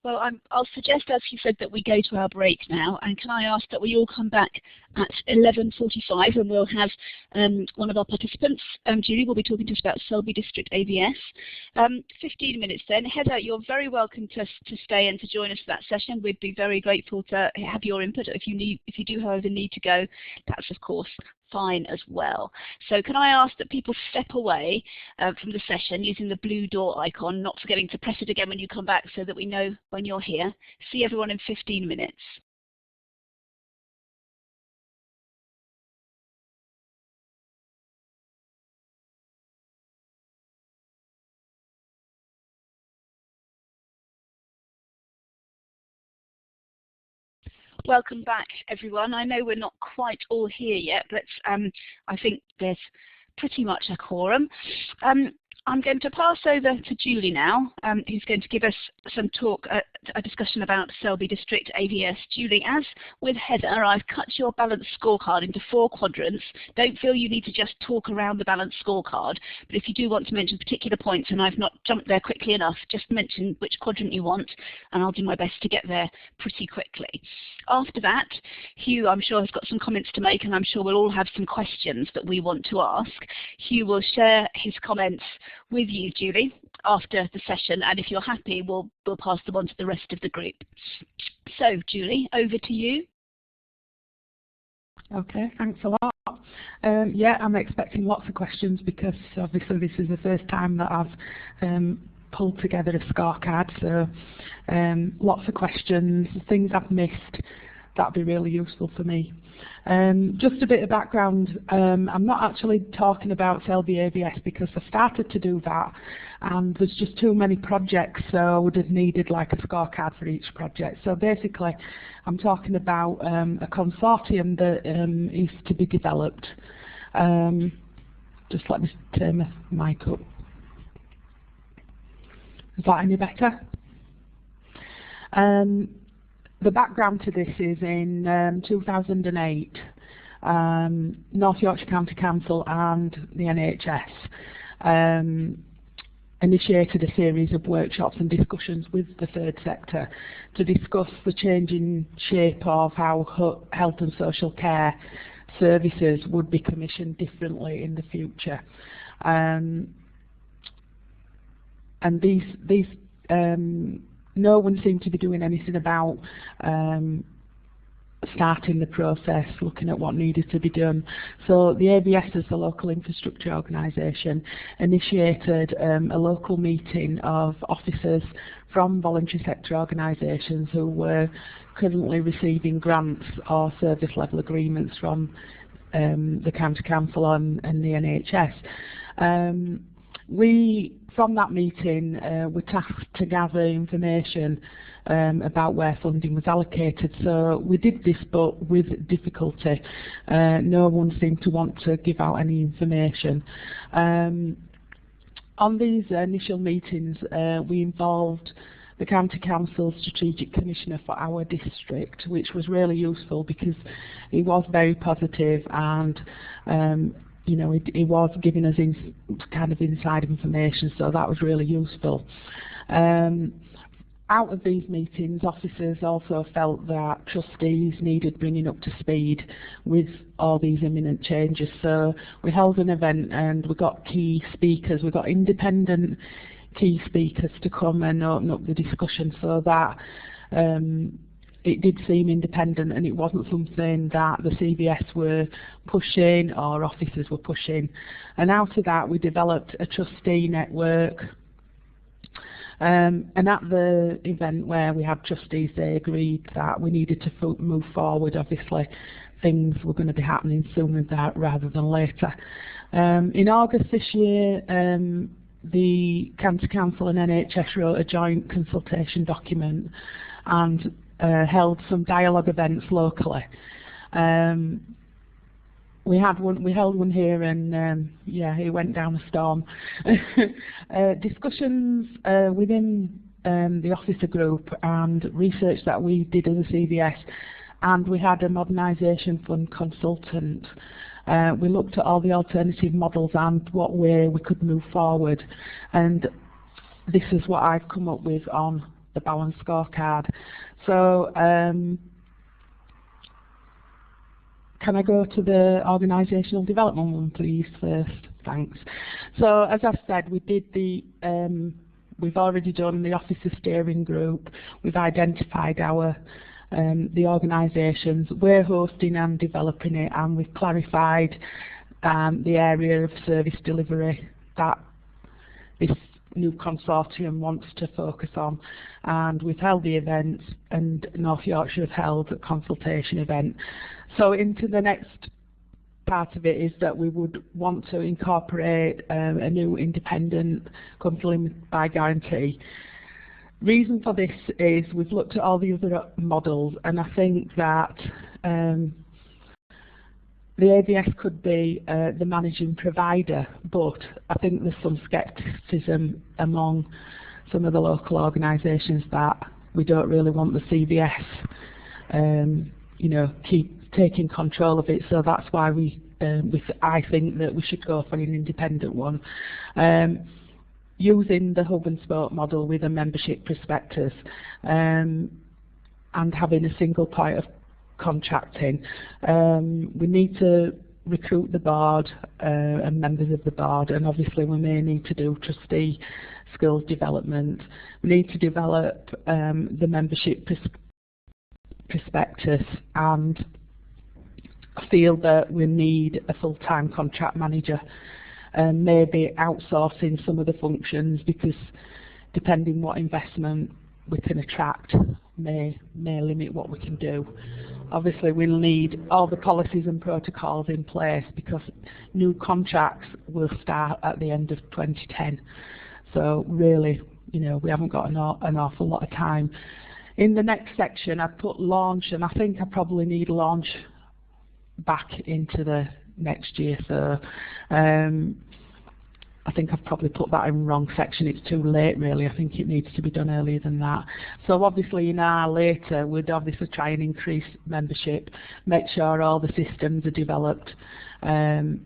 Well, I'll suggest, as you said, that we go to our break now. And can I ask that we all come back at 11:45, and we'll have one of our participants, Julie, will be talking to us about Selby District AVS. 15 minutes then. Heather, you're very welcome to stay and to join us for that session. We'd be very grateful to have your input. If you do, however, need to go, that's of course fine as well. So can I ask that people step away from the session using the blue door icon, not forgetting to press it again when you come back so that we know when you're here. See everyone in 15 minutes. Welcome back, everyone. I know we're not quite all here yet, but I think there's pretty much a quorum. I'm going to pass over to Julie now, who's going to give us some talk, a discussion about Selby District AVS. Julie, as with Heather, I've cut your balanced scorecard into 4 quadrants. Don't feel you need to just talk around the balanced scorecard, but if you do want to mention particular points and I've not jumped there quickly enough, just mention which quadrant you want and I'll do my best to get there pretty quickly. After that, Hugh, I'm sure, has got some comments to make, and I'm sure we'll all have some questions that we want to ask. Hugh will share his comments with you, Julie, after the session, and if you're happy, we'll pass them on to the rest of the group. So, Julie, over to you. Okay, thanks a lot. Yeah, I'm expecting lots of questions because obviously this is the first time that I've pulled together a scorecard, so lots of questions, things I've missed. That'd be really useful for me. Just a bit of background, I'm not actually talking about Selby AVS because I started to do that and there's just too many projects, so I would have needed like a scorecard for each project. So basically I'm talking about a consortium that is to be developed. Just let me turn my mic up. Is that any better? The background to this is in 2008, North Yorkshire County Council and the NHS initiated a series of workshops and discussions with the third sector to discuss the changing shape of how health and social care services would be commissioned differently in the future. And these no one seemed to be doing anything about starting the process, looking at what needed to be done. So the ABS, as the local infrastructure organisation, initiated a local meeting of officers from voluntary sector organisations who were currently receiving grants or service level agreements from the county council and the NHS. From that meeting, were tasked to gather information about where funding was allocated. So we did this, but with difficulty. No one seemed to want to give out any information. On these initial meetings, we involved the County Council Strategic Commissioner for our district, which was really useful because he was very positive and you know, he was giving us kind of inside information, so that was really useful. Out of these meetings, officers also felt that trustees needed bringing up to speed with all these imminent changes. So we held an event and we got key speakers, we got independent key speakers to come and open up the discussion, so that it did seem independent and it wasn't something that the CVS were pushing or officers were pushing. And out of that we developed a trustee network. And at the event where we had trustees, they agreed that we needed to move forward. Obviously things were going to be happening sooner rather than later. In August this year, the County Council and NHS wrote a joint consultation document and held some dialogue events locally. We held one here, and yeah, it went down a storm. Discussions within the officer group and research that we did as a CVS, and we had a modernisation fund consultant. We looked at all the alternative models and what way we could move forward, and this is what I've come up with on the balance scorecard. So can I go to the organisational development one, please, first? Thanks. So as I said, we did we've already done the officer steering group. We've identified our the organisations. We're hosting and developing it, and we've clarified the area of service delivery that this new consortium wants to focus on, and we've held the events, and North Yorkshire have held a consultation event. So into the next part of it is that we would want to incorporate a new independent company limit by guarantee. Reason for this is we've looked at all the other models, and I think that the ABS could be the managing provider, but I think there's some scepticism among some of the local organisations that we don't really want the CVS, you know, keep taking control of it. So that's why I think that we should go for an independent one, using the hub and spoke model with a membership prospectus, and having a single point of contracting. We need to recruit the board and members of the board, and obviously we may need to do trustee skills development. We need to develop the membership prospectus, and I feel that we need a full-time contract manager, and maybe outsourcing some of the functions, because depending what investment we can attract may limit what we can do. Obviously we'll need all the policies and protocols in place, because new contracts will start at the end of 2010. So really, you know, we haven't got an awful lot of time. In the next section I've put launch, and I think I probably need launch back into the next year. So I think I've probably put that in the wrong section. It's too late really. I think it needs to be done earlier than that. So obviously in our later, we'd obviously try and increase membership, make sure all the systems are developed, develop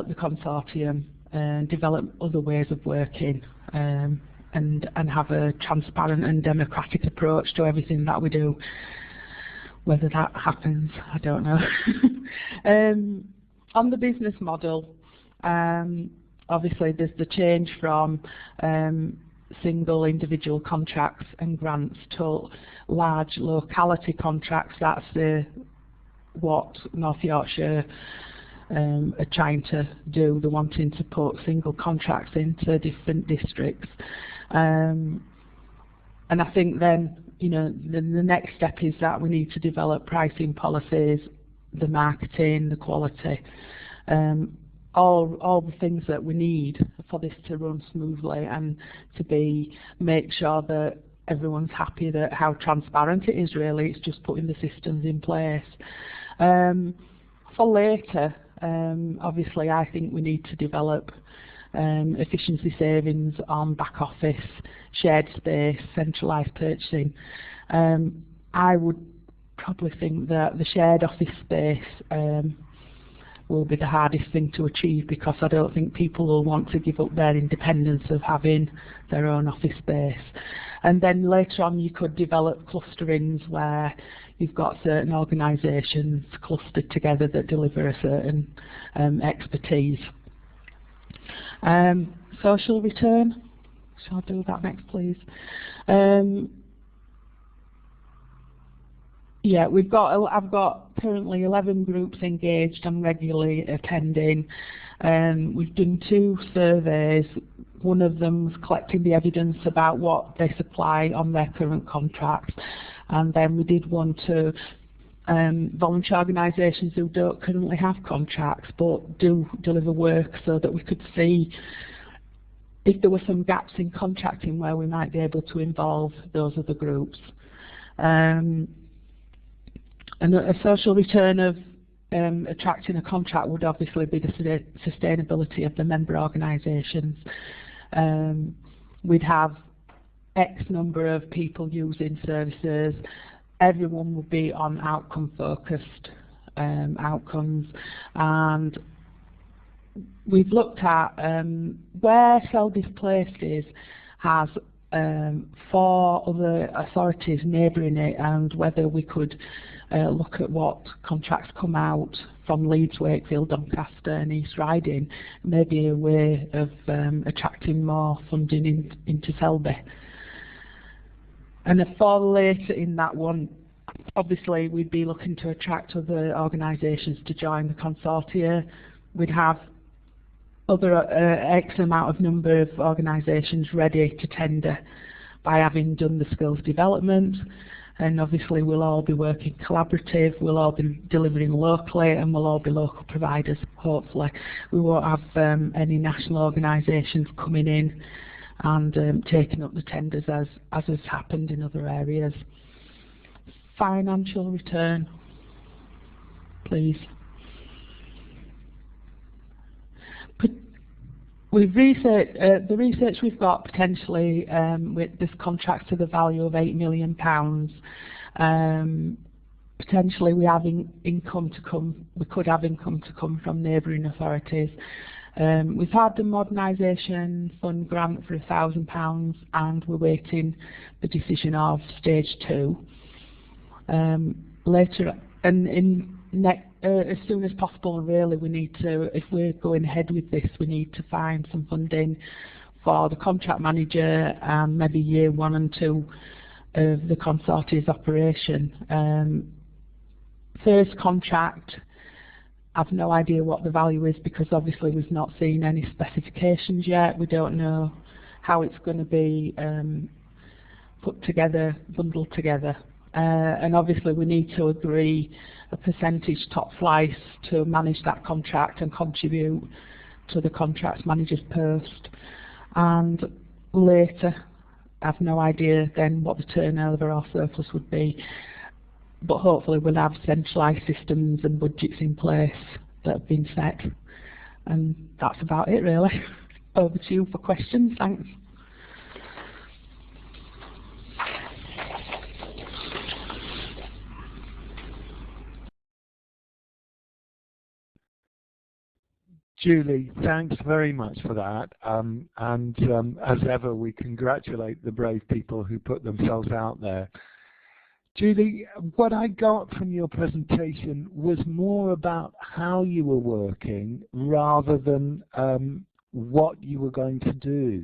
the consortium, and develop other ways of working, and have a transparent and democratic approach to everything that we do. Whether that happens, I don't know. On the business model, obviously there's the change from single individual contracts and grants to large locality contracts. That's what North Yorkshire are trying to do. They're wanting to put single contracts into different districts. And I think then, you know, the next step is that we need to develop pricing policies, the marketing, the quality, all the things that we need for this to run smoothly and to make sure that everyone's happy that how transparent it is really. It's just putting the systems in place. For later, obviously I think we need to develop efficiency savings on back office, shared space, centralised purchasing. I would probably think that the shared office space will be the hardest thing to achieve, because I don't think people will want to give up their independence of having their own office space. And then later on you could develop clusterings where you've got certain organisations clustered together that deliver a certain expertise. Social return. Shall I do that next, please? Yeah, I've got currently 11 groups engaged and regularly attending. We've done 2 surveys. One of them was collecting the evidence about what they supply on their current contracts, and then we did one to voluntary organisations who don't currently have contracts but do deliver work, so that we could see if there were some gaps in contracting where we might be able to involve those other groups. And a social return of attracting a contract would obviously be the sustainability of the member organisations. We'd have X number of people using services. Everyone would be on outcome-focused outcomes, and we've looked at where Selby's Places has 4 other authorities neighbouring it, and whether we could look at what contracts come out from Leeds, Wakefield, Doncaster and East Riding, maybe a way of attracting more funding into Selby. And for later in that one, obviously we'd be looking to attract other organisations to join the consortia. We'd have other X amount of number of organisations ready to tender by having done the skills development, and obviously we'll all be working collaborative, we'll all be delivering locally, and we'll all be local providers, hopefully. We won't have any national organisations coming in and taking up the tenders as has happened in other areas. Financial return, please. We've researched, the research we've got potentially with this contract to the value of £8 million. Potentially we have income to come. We could have income to come from neighbouring authorities. We've had the modernisation fund grant for £1,000, and we're waiting the decision of stage 2. Later, and as soon as possible, really, we need to, if we're going ahead with this, we need to find some funding for the contract manager and maybe year 1 and 2 of the consortia's operation. First contract, I've no idea what the value is, because obviously we've not seen any specifications yet. We don't know how it's going to be put together, bundled together. And obviously we need to agree a percentage top slice to manage that contract and contribute to the contract manager's post. And later, I've no idea then what the turnover or surplus would be, but hopefully we'll have centralised systems and budgets in place that have been set. And that's about it, really. Over to you for questions. Thanks. Julie, thanks very much for that. As ever, we congratulate the brave people who put themselves out there. Julie, what I got from your presentation was more about how you were working rather than what you were going to do.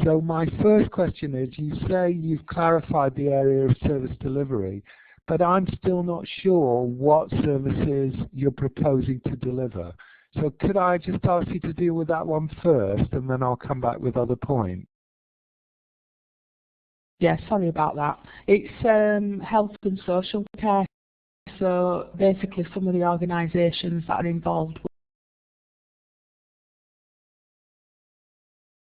So my first question is, you say you've clarified the area of service delivery, but I'm still not sure what services you're proposing to deliver. So could I just ask you to deal with that one first, and then I'll come back with other points? Yeah, sorry about that. It's health and social care. So basically some of the organisations that are involved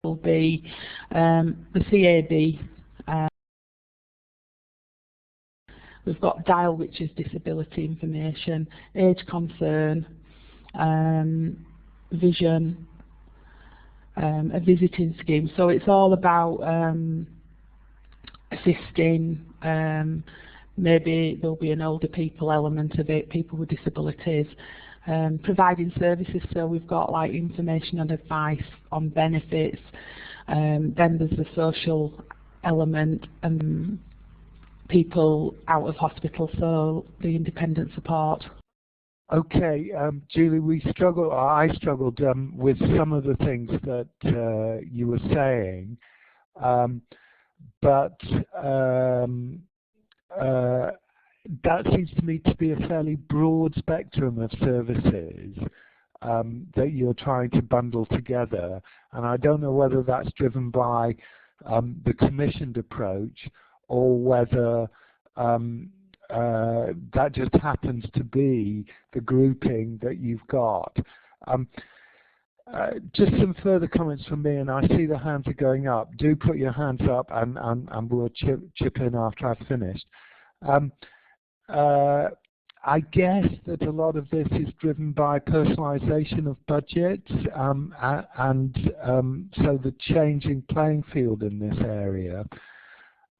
will be the CAB. We've got DIAL, which is disability information, age concern, vision, a visiting scheme. So it's all about assisting, maybe there'll be an older people element of it, people with disabilities, providing services. So we've got like information and advice on benefits, then there's the social element, people out of hospital, so the independent support. Okay, Julie, I struggled with some of the things that you were saying, but that seems to me to be a fairly broad spectrum of services that you're trying to bundle together, and I don't know whether that's driven by the commissioned approach or whether that just happens to be the grouping that you've got. Just some further comments from me, and I see the hands are going up. Do put your hands up, and we'll chip in after I've finished. I guess that a lot of this is driven by personalisation of budgets, and so the changing playing field in this area.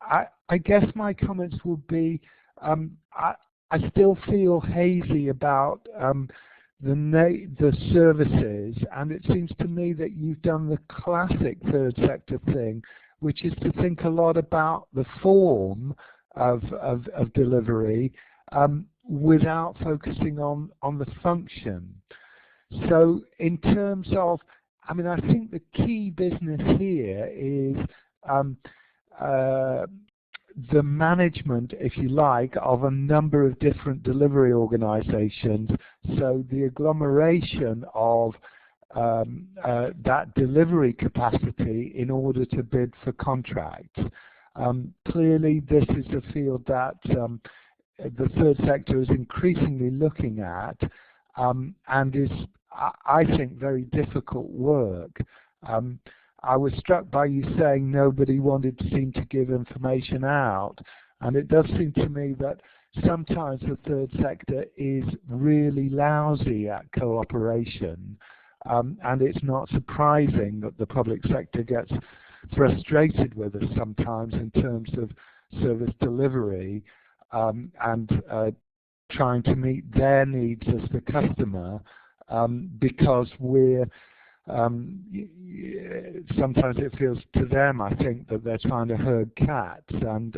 I guess my comments would be, I still feel hazy about the services, and it seems to me that you've done the classic third sector thing, which is to think a lot about the form of delivery without focusing on the function. So in terms of, I mean, I think the key business here is the management, if you like, of a number of different delivery organizations. So the agglomeration of that delivery capacity in order to bid for contracts. Clearly this is a field that the third sector is increasingly looking at, and is, I think, very difficult work. I was struck by you saying nobody seem to give information out, and it does seem to me that sometimes the third sector is really lousy at cooperation, and it's not surprising that the public sector gets frustrated with us sometimes in terms of service delivery, and trying to meet their needs as the customer, because we're sometimes it feels to them, I think, that they're trying to herd cats, and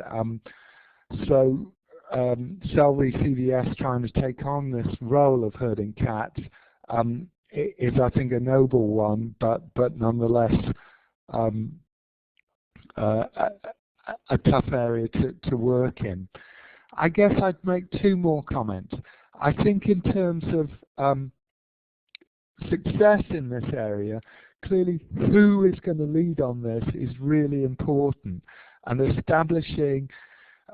so Selby CVS trying to take on this role of herding cats is, I think, a noble one, but nonetheless a tough area to work in. I guess I'd make two more comments. I think in terms of success in this area, clearly who is going to lead on this is really important, and establishing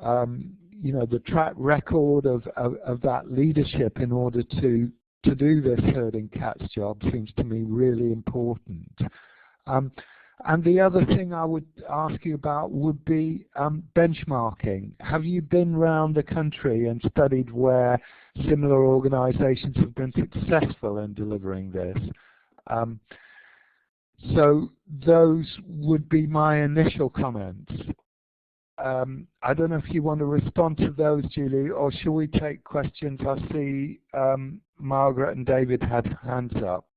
the track record of that leadership in order to do this herding cats job seems to me really important. And the other thing I would ask you about would be benchmarking. Have you been around the country and studied where similar organizations have been successful in delivering this? So those would be my initial comments. I don't know if you want to respond to those, Julie, or shall we take questions? I see Margaret and David had hands up.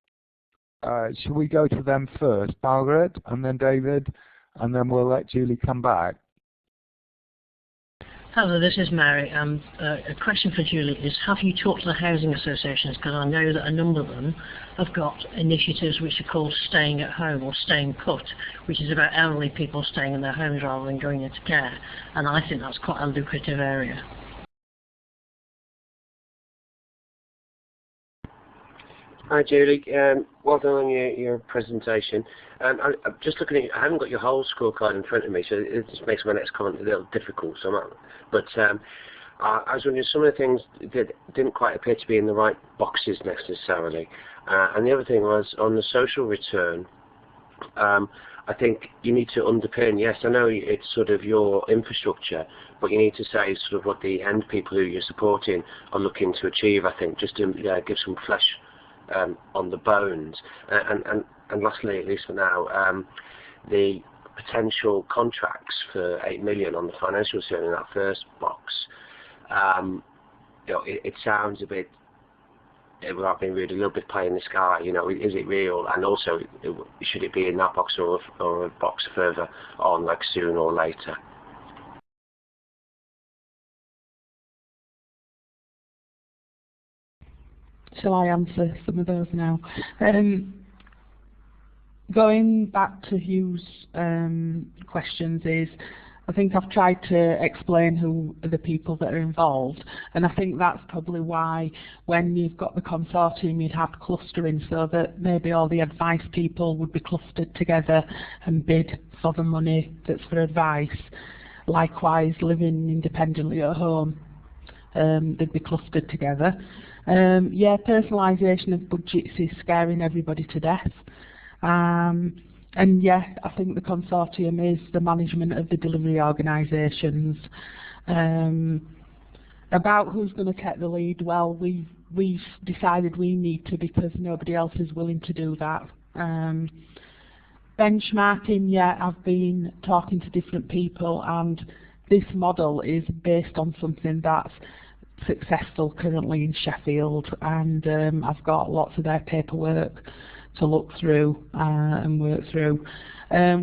Shall we go to them first? Margaret, and then David, and then we'll let Julie come back. Hello, this is Mary. A question for Julie is, have you talked to the housing associations? Because I know that a number of them have got initiatives which are called staying at home or staying put, which is about elderly people staying in their homes rather than going into care. And I think that's quite a lucrative area. Hi Julie, well done on your presentation. I'm just looking at, I haven't got your whole scorecard in front of me, so it just makes my next comment a little difficult. I was wondering, some of the things that didn't quite appear to be in the right boxes necessarily. And the other thing was, on the social return, I think you need to underpin, yes, I know it's sort of your infrastructure, but you need to say sort of what the end people who you're supporting are looking to achieve, I think, just to give some flesh on the bones. And lastly, at least for now, the potential contracts for 8 million on the financial return in that first box, it sounds a bit, without being rude, a little bit pie in the sky. Is it real? And also, should it be in that box or a box further on, like soon or later? Shall I answer some of those now? Going back to Hugh's questions is, I think I've tried to explain who are the people that are involved, and I think that's probably why when you've got the consortium you'd have clustering, so that maybe all the advice people would be clustered together and bid for the money that's for advice. Likewise, living independently at home, they'd be clustered together. Yeah, personalisation of budgets is scaring everybody to death. And yeah, I think the consortium is the management of the delivery organisations. About who's going to take the lead, well, we've decided we need to, because nobody else is willing to do that. Benchmarking, yeah, I've been talking to different people, and this model is based on something that's successful currently in Sheffield, and I've got lots of their paperwork to look through and work through.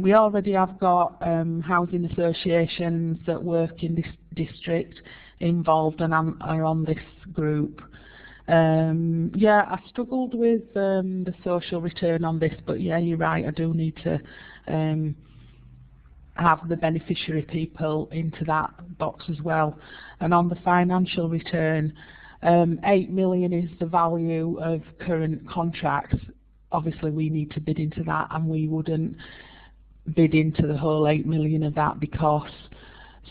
We already have got housing associations that work in this district involved and are on this group. Yeah, I struggled with the social return on this, but yeah, you're right, I do need to have the beneficiary people into that box as well. And on the financial return, 8 million is the value of current contracts. Obviously we need to bid into that, and we wouldn't bid into the whole 8 million of that, because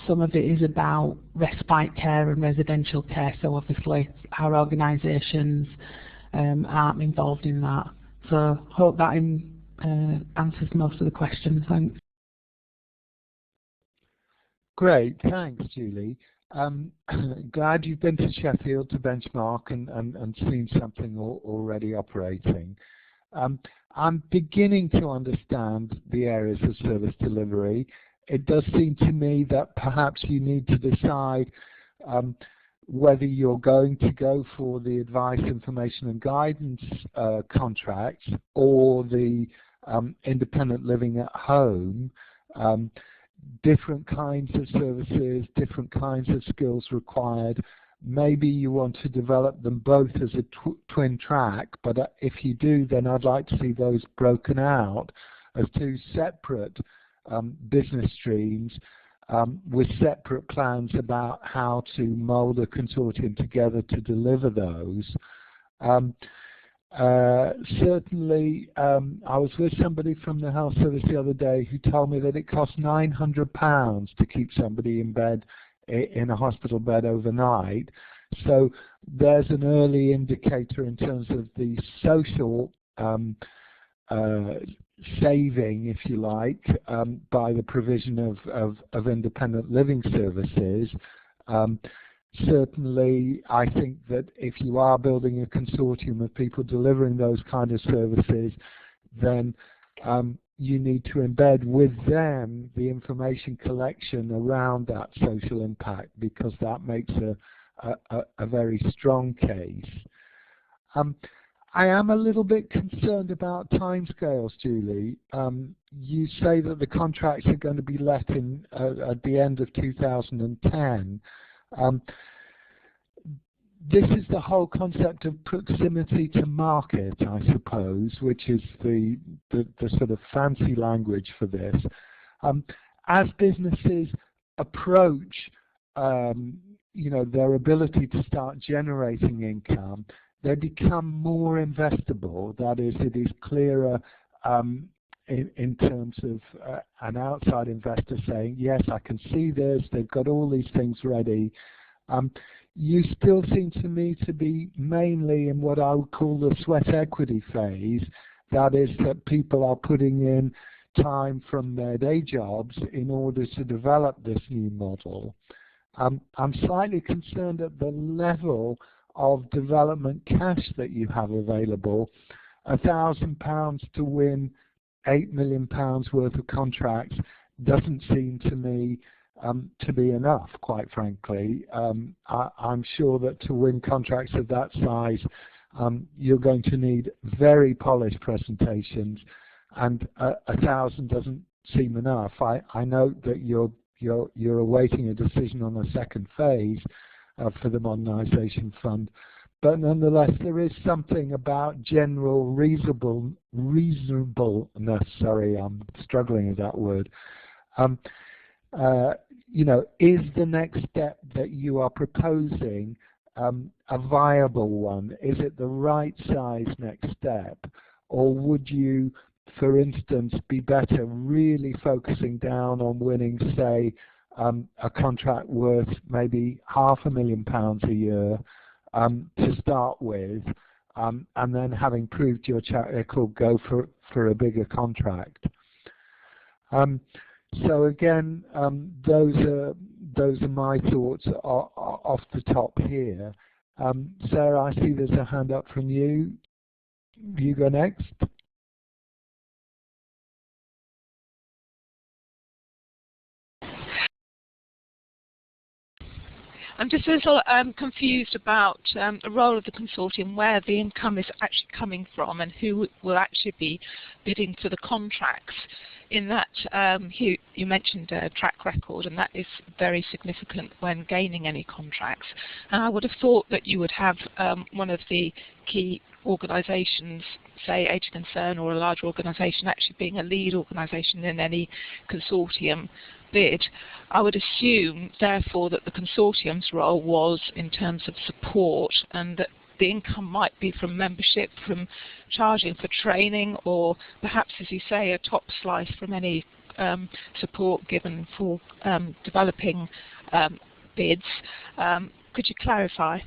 some of it is about respite care and residential care, so obviously our organisations aren't involved in that. So hope that answers most of the questions. Thanks. Great, thanks Julie. Glad you've been to Sheffield to benchmark and seen something already operating. I'm beginning to understand the areas of service delivery. It does seem to me that perhaps you need to decide whether you're going to go for the advice, information and guidance contracts, or the independent living at home. Different kinds of services, different kinds of skills required. Maybe you want to develop them both as a twin track, but if you do, then I'd like to see those broken out as two separate business streams with separate plans about how to mold a consortium together to deliver those. Certainly, I was with somebody from the health service the other day who told me that it costs £900 to keep somebody in bed, in a hospital bed overnight. So there's an early indicator in terms of the social saving, if you like, by the provision of independent living services. Certainly, I think that if you are building a consortium of people delivering those kind of services, then you need to embed with them the information collection around that social impact, because that makes a very strong case. I am a little bit concerned about timescales, Julie. You say that the contracts are going to be let in at the end of 2010. This is the whole concept of proximity to market, I suppose, which is the sort of fancy language for this. As businesses approach, their ability to start generating income, they become more investable. That is, it is clearer in terms of an outside investor saying, yes, I can see this, they've got all these things ready. You still seem to me to be mainly in what I would call the sweat equity phase. That is, that people are putting in time from their day jobs in order to develop this new model. I'm slightly concerned at the level of development cash that you have available. £1,000 to win £8 million worth of contracts doesn't seem to me to be enough, quite frankly. I'm sure that to win contracts of that size, you're going to need very polished presentations, and 1,000 doesn't seem enough. I know that you're awaiting a decision on the second phase for the modernisation fund, but nonetheless there is something about general reasonableness. Sorry, I'm struggling with that word. Is the next step that you are proposing a viable one? Is it the right size next step? Or would you, for instance, be better really focusing down on winning, say, a contract worth maybe £500,000 a year to start with, and then having proved your track record, go for a bigger contract? So again, those are my thoughts off the top here. Sarah, I see there's a hand up from you. You go next. I'm just a little confused about the role of the consortium, where the income is actually coming from and who will actually be bidding for the contracts. In that, you mentioned a track record, and that is very significant when gaining any contracts. And I would have thought that you would have one of the key organisations, say Age of Concern or a large organisation, actually being a lead organisation in any consortium bid. I would assume, therefore, that the consortium's role was in terms of support, and that the income might be from membership, from charging for training, or perhaps, as you say, a top slice from any support given for developing bids. Could you clarify?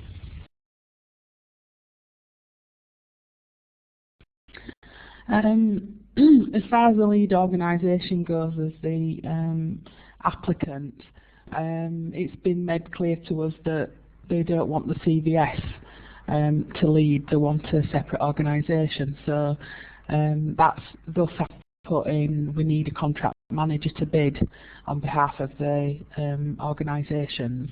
As far as the lead organisation goes as the applicant, it's been made clear to us that they don't want the CVS to lead. They want a separate organisation. So thus have put in, we need a contract manager to bid on behalf of the organisations.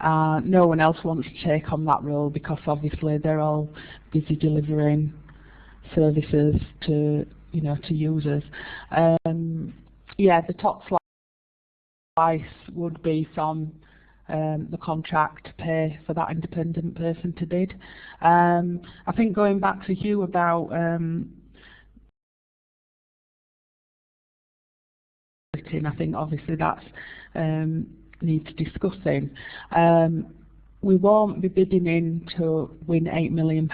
No one else wants to take on that role because obviously they're all busy delivering services to users. Yeah, the top slice would be from the contract to pay for that independent person to bid. I think going back to Hugh about I think obviously that's needs discussing. We won't be bidding in to win £8 million.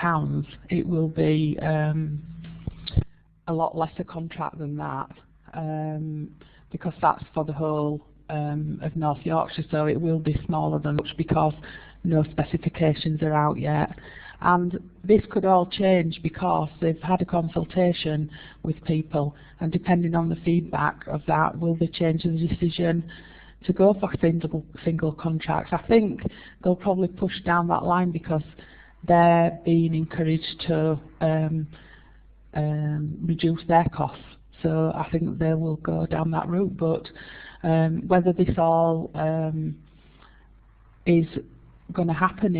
It will be a lot less a contract than that, because that's for the whole of North Yorkshire, so it will be smaller than much because no specifications are out yet. And this could all change because they've had a consultation with people, and depending on the feedback of that, will they change the decision to go for single contracts. I think they'll probably push down that line because they're being encouraged to reduce their costs. So I think they will go down that route. But whether this all is going to happen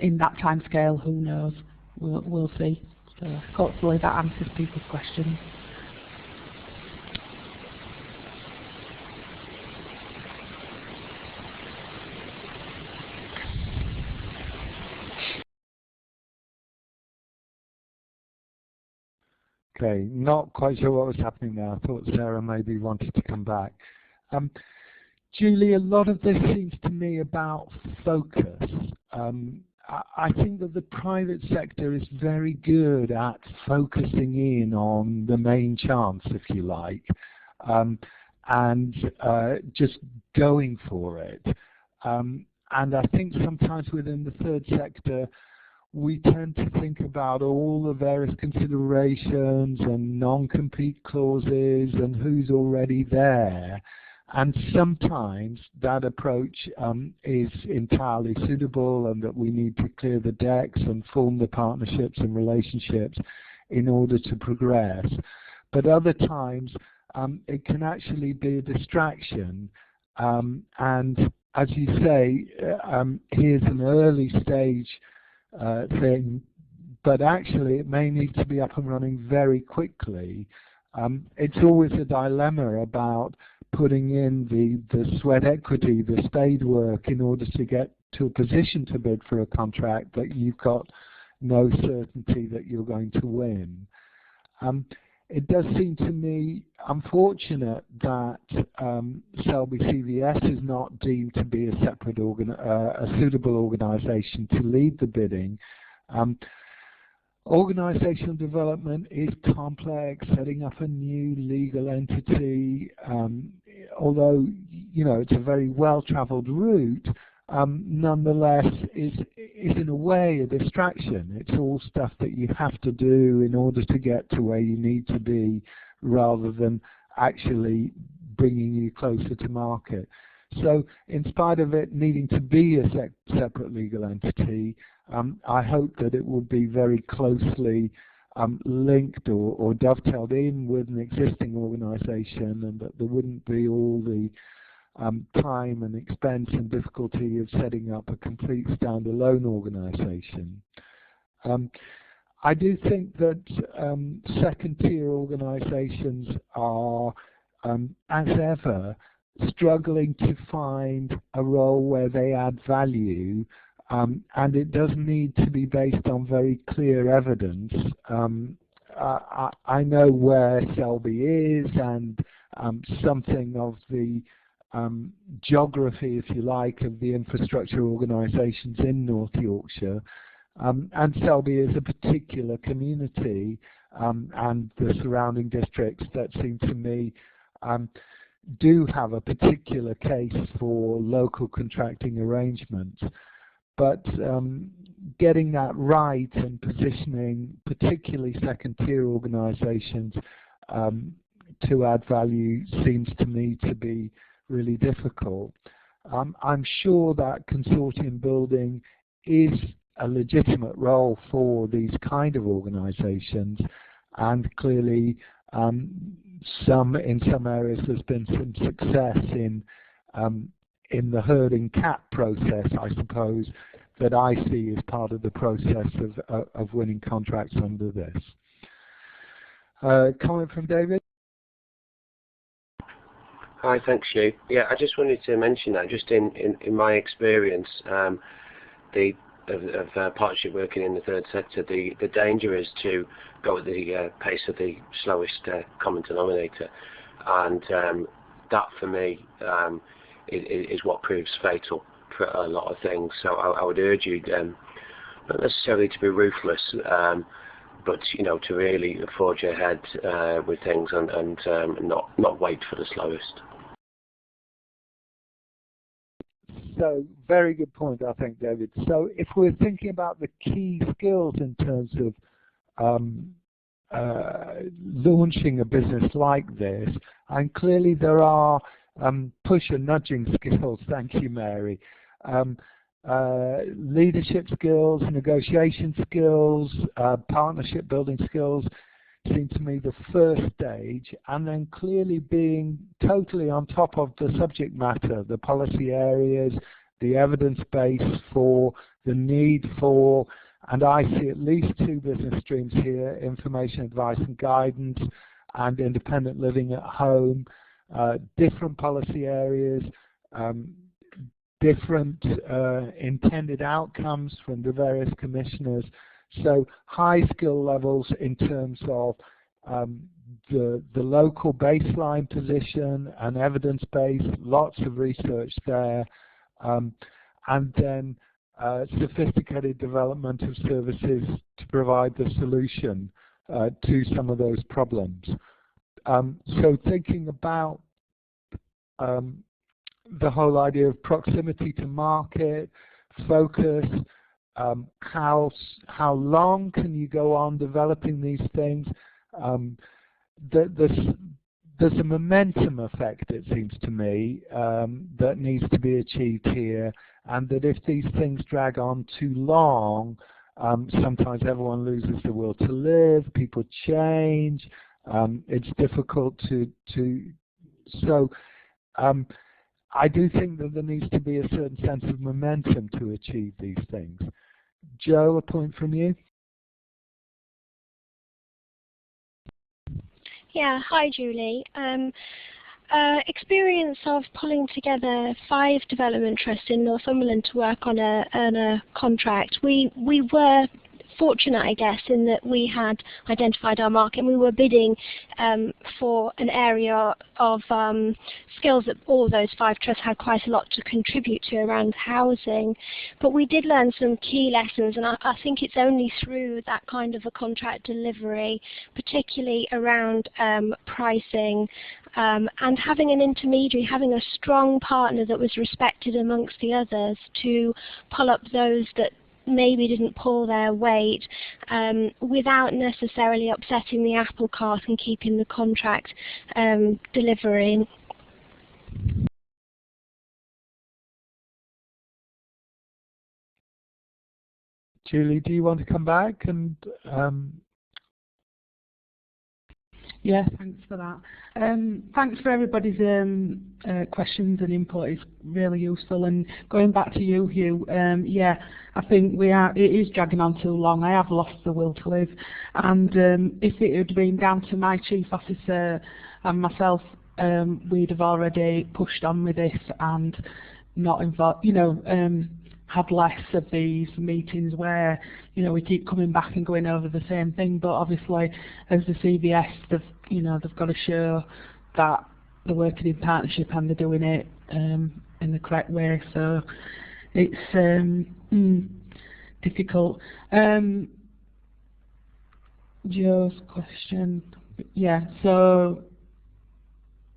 in that time scale, who knows? We'll see. So hopefully that answers people's questions. Okay, not quite sure what was happening there. I thought Sarah maybe wanted to come back. Julie, a lot of this seems to me about focus. I think that the private sector is very good at focusing in on the main chance, if you like, and just going for it. And I think sometimes within the third sector, we tend to think about all the various considerations and non-compete clauses and who's already there. And sometimes that approach is entirely suitable, and that we need to clear the decks and form the partnerships and relationships in order to progress. But other times it can actually be a distraction. And as you say, here's an early stage thing, but actually it may need to be up and running very quickly. It's always a dilemma about putting in the sweat equity, the spade work, in order to get to a position to bid for a contract that you've got no certainty that you're going to win. It does seem to me unfortunate that Selby CVS is not deemed to be a separate a suitable organisation to lead the bidding. Organisational development is complex. Setting up a new legal entity, although it's a very well-travelled route, nonetheless is in a way a distraction. It's all stuff that you have to do in order to get to where you need to be, rather than actually bringing you closer to market. So in spite of it needing to be a separate legal entity, I hope that it will be very closely linked or dovetailed in with an existing organisation, and that there wouldn't be all the time and expense and difficulty of setting up a complete standalone organisation. I do think that second-tier organisations are, as ever, struggling to find a role where they add value, and it does need to be based on very clear evidence. I know where Selby is, and something of the geography, if you like, of the infrastructure organisations in North Yorkshire. And Selby is a particular community, and the surrounding districts that seem to me do have a particular case for local contracting arrangements. But getting that right and positioning particularly second-tier organisations to add value seems to me to be really difficult. I'm sure that consortium building is a legitimate role for these kind of organisations, and clearly in some areas there's been some success in the herding cat process, I suppose, that I see as part of the process of winning contracts under this. Comment from David? Hi, thanks, Hugh. Yeah, I just wanted to mention that just in my experience, of partnership working in the third sector, the danger is to go at the pace of the slowest common denominator, and that for me is what proves fatal for a lot of things. So I would urge you, not necessarily to be ruthless, but to really forge ahead with things and not wait for the slowest. So, very good point, I think, David. So, if we're thinking about the key skills in terms of launching a business like this, and clearly there are push and nudging skills, thank you, Mary, leadership skills, negotiation skills, partnership building skills seem to me the first stage, and then clearly being totally on top of the subject matter, the policy areas, the evidence base for the need for, and I see at least two business streams here: information, advice and guidance, and independent living at home, different policy areas, different intended outcomes from the various commissioners. So high skill levels in terms of the local baseline position and evidence base, lots of research there, and then sophisticated development of services to provide the solution to some of those problems. So thinking about the whole idea of proximity to market, focus, how long can you go on developing these things? There's a momentum effect, it seems to me, that needs to be achieved here, and that if these things drag on too long, sometimes everyone loses the will to live, people change, it's difficult so I do think that there needs to be a certain sense of momentum to achieve these things. Joe, a point from you? Yeah, hi Julie. Experience of pulling together 5 development trusts in Northumberland to work on a contract. We were fortunate, I guess, in that we had identified our market and we were bidding for an area of skills that all those 5 trusts had quite a lot to contribute to around housing. But we did learn some key lessons, and I think it's only through that kind of a contract delivery, particularly around pricing, and having an intermediary, having a strong partner that was respected amongst the others to pull up those that maybe didn't pull their weight, without necessarily upsetting the apple cart and keeping the contract delivering. Julie, do you want to come back and Yeah, thanks for that. Thanks for everybody's questions and input. It's really useful. And going back to you, Hugh, yeah, I think it is dragging on too long. I have lost the will to live. And if it had been down to my chief officer and myself, we'd have already pushed on with this and not involved, had less of these meetings where, we keep coming back and going over the same thing. But obviously, as the CVS, they've got to show that they're working in partnership and they're doing it in the correct way. So it's difficult. Joe's question, yeah. So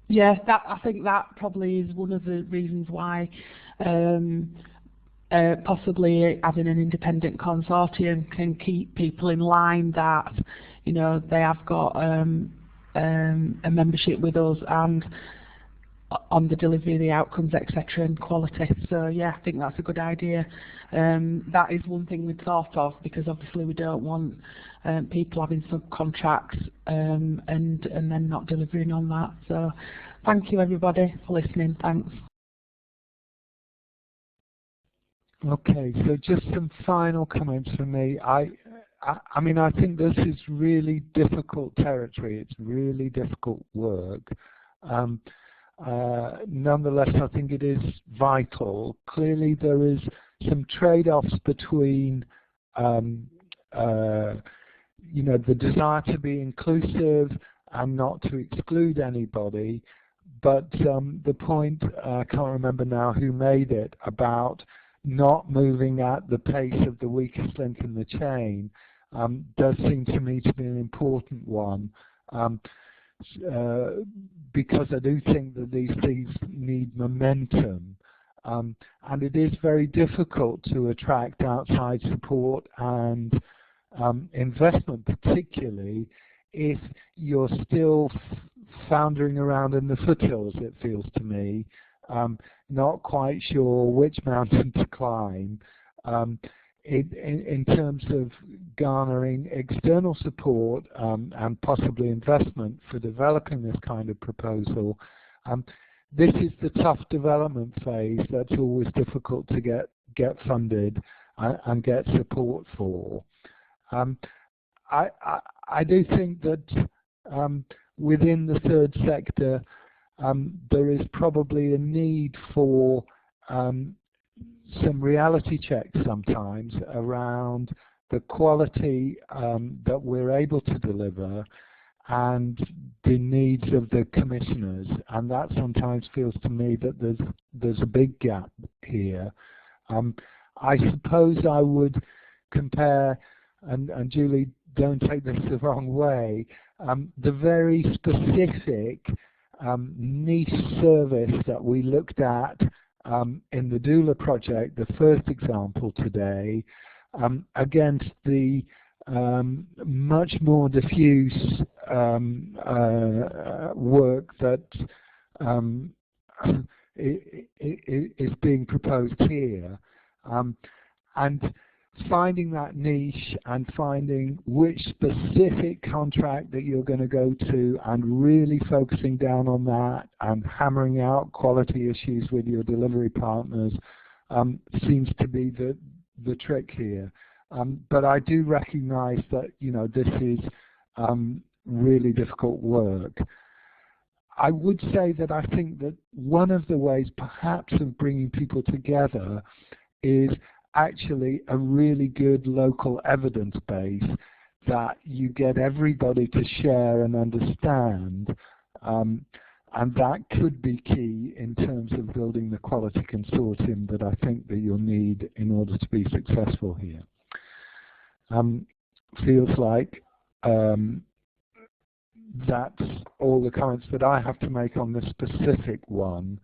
yeah, I think that probably is one of the reasons why. Possibly having an independent consortium can keep people in line that, they have got a membership with us and on the delivery of the outcomes, etc., and quality. So yeah, I think that's a good idea. That is one thing we'd thought of, because obviously we don't want people having subcontracts and then not delivering on that. So thank you everybody for listening. Thanks. Okay, so just some final comments from me. I mean, I think this is really difficult territory. It's really difficult work. Nonetheless, I think it is vital. Clearly, there is some trade-offs between, the desire to be inclusive and not to exclude anybody. But the point, I can't remember now who made it, about not moving at the pace of the weakest link in the chain does seem to me to be an important one, because I do think that these things need momentum, and it is very difficult to attract outside support and investment, particularly if you're still floundering around in the foothills, it feels to me. Not quite sure which mountain to climb. In terms of garnering external support and possibly investment for developing this kind of proposal, this is the tough development phase that's always difficult to get funded. and get support for. I do think that within the third sector there is probably a need for some reality checks sometimes around the quality that we're able to deliver and the needs of the commissioners, and that sometimes feels to me that there's a big gap here. I suppose I would compare, and Julie, don't take this the wrong way, the very specific niche service that we looked at in the doula project, the first example today, against the much more diffuse work that is being proposed here, and finding that niche and finding which specific contract that you're going to go to and really focusing down on that and hammering out quality issues with your delivery partners seems to be the trick here. But I do recognize that, you know, this is really difficult work. I would say that I think that one of the ways perhaps of bringing people together is actually a really good local evidence base that you get everybody to share and understand, and that could be key in terms of building the quality consortium that I think that you'll need in order to be successful here. Feels like that's all the comments that I have to make on this specific one.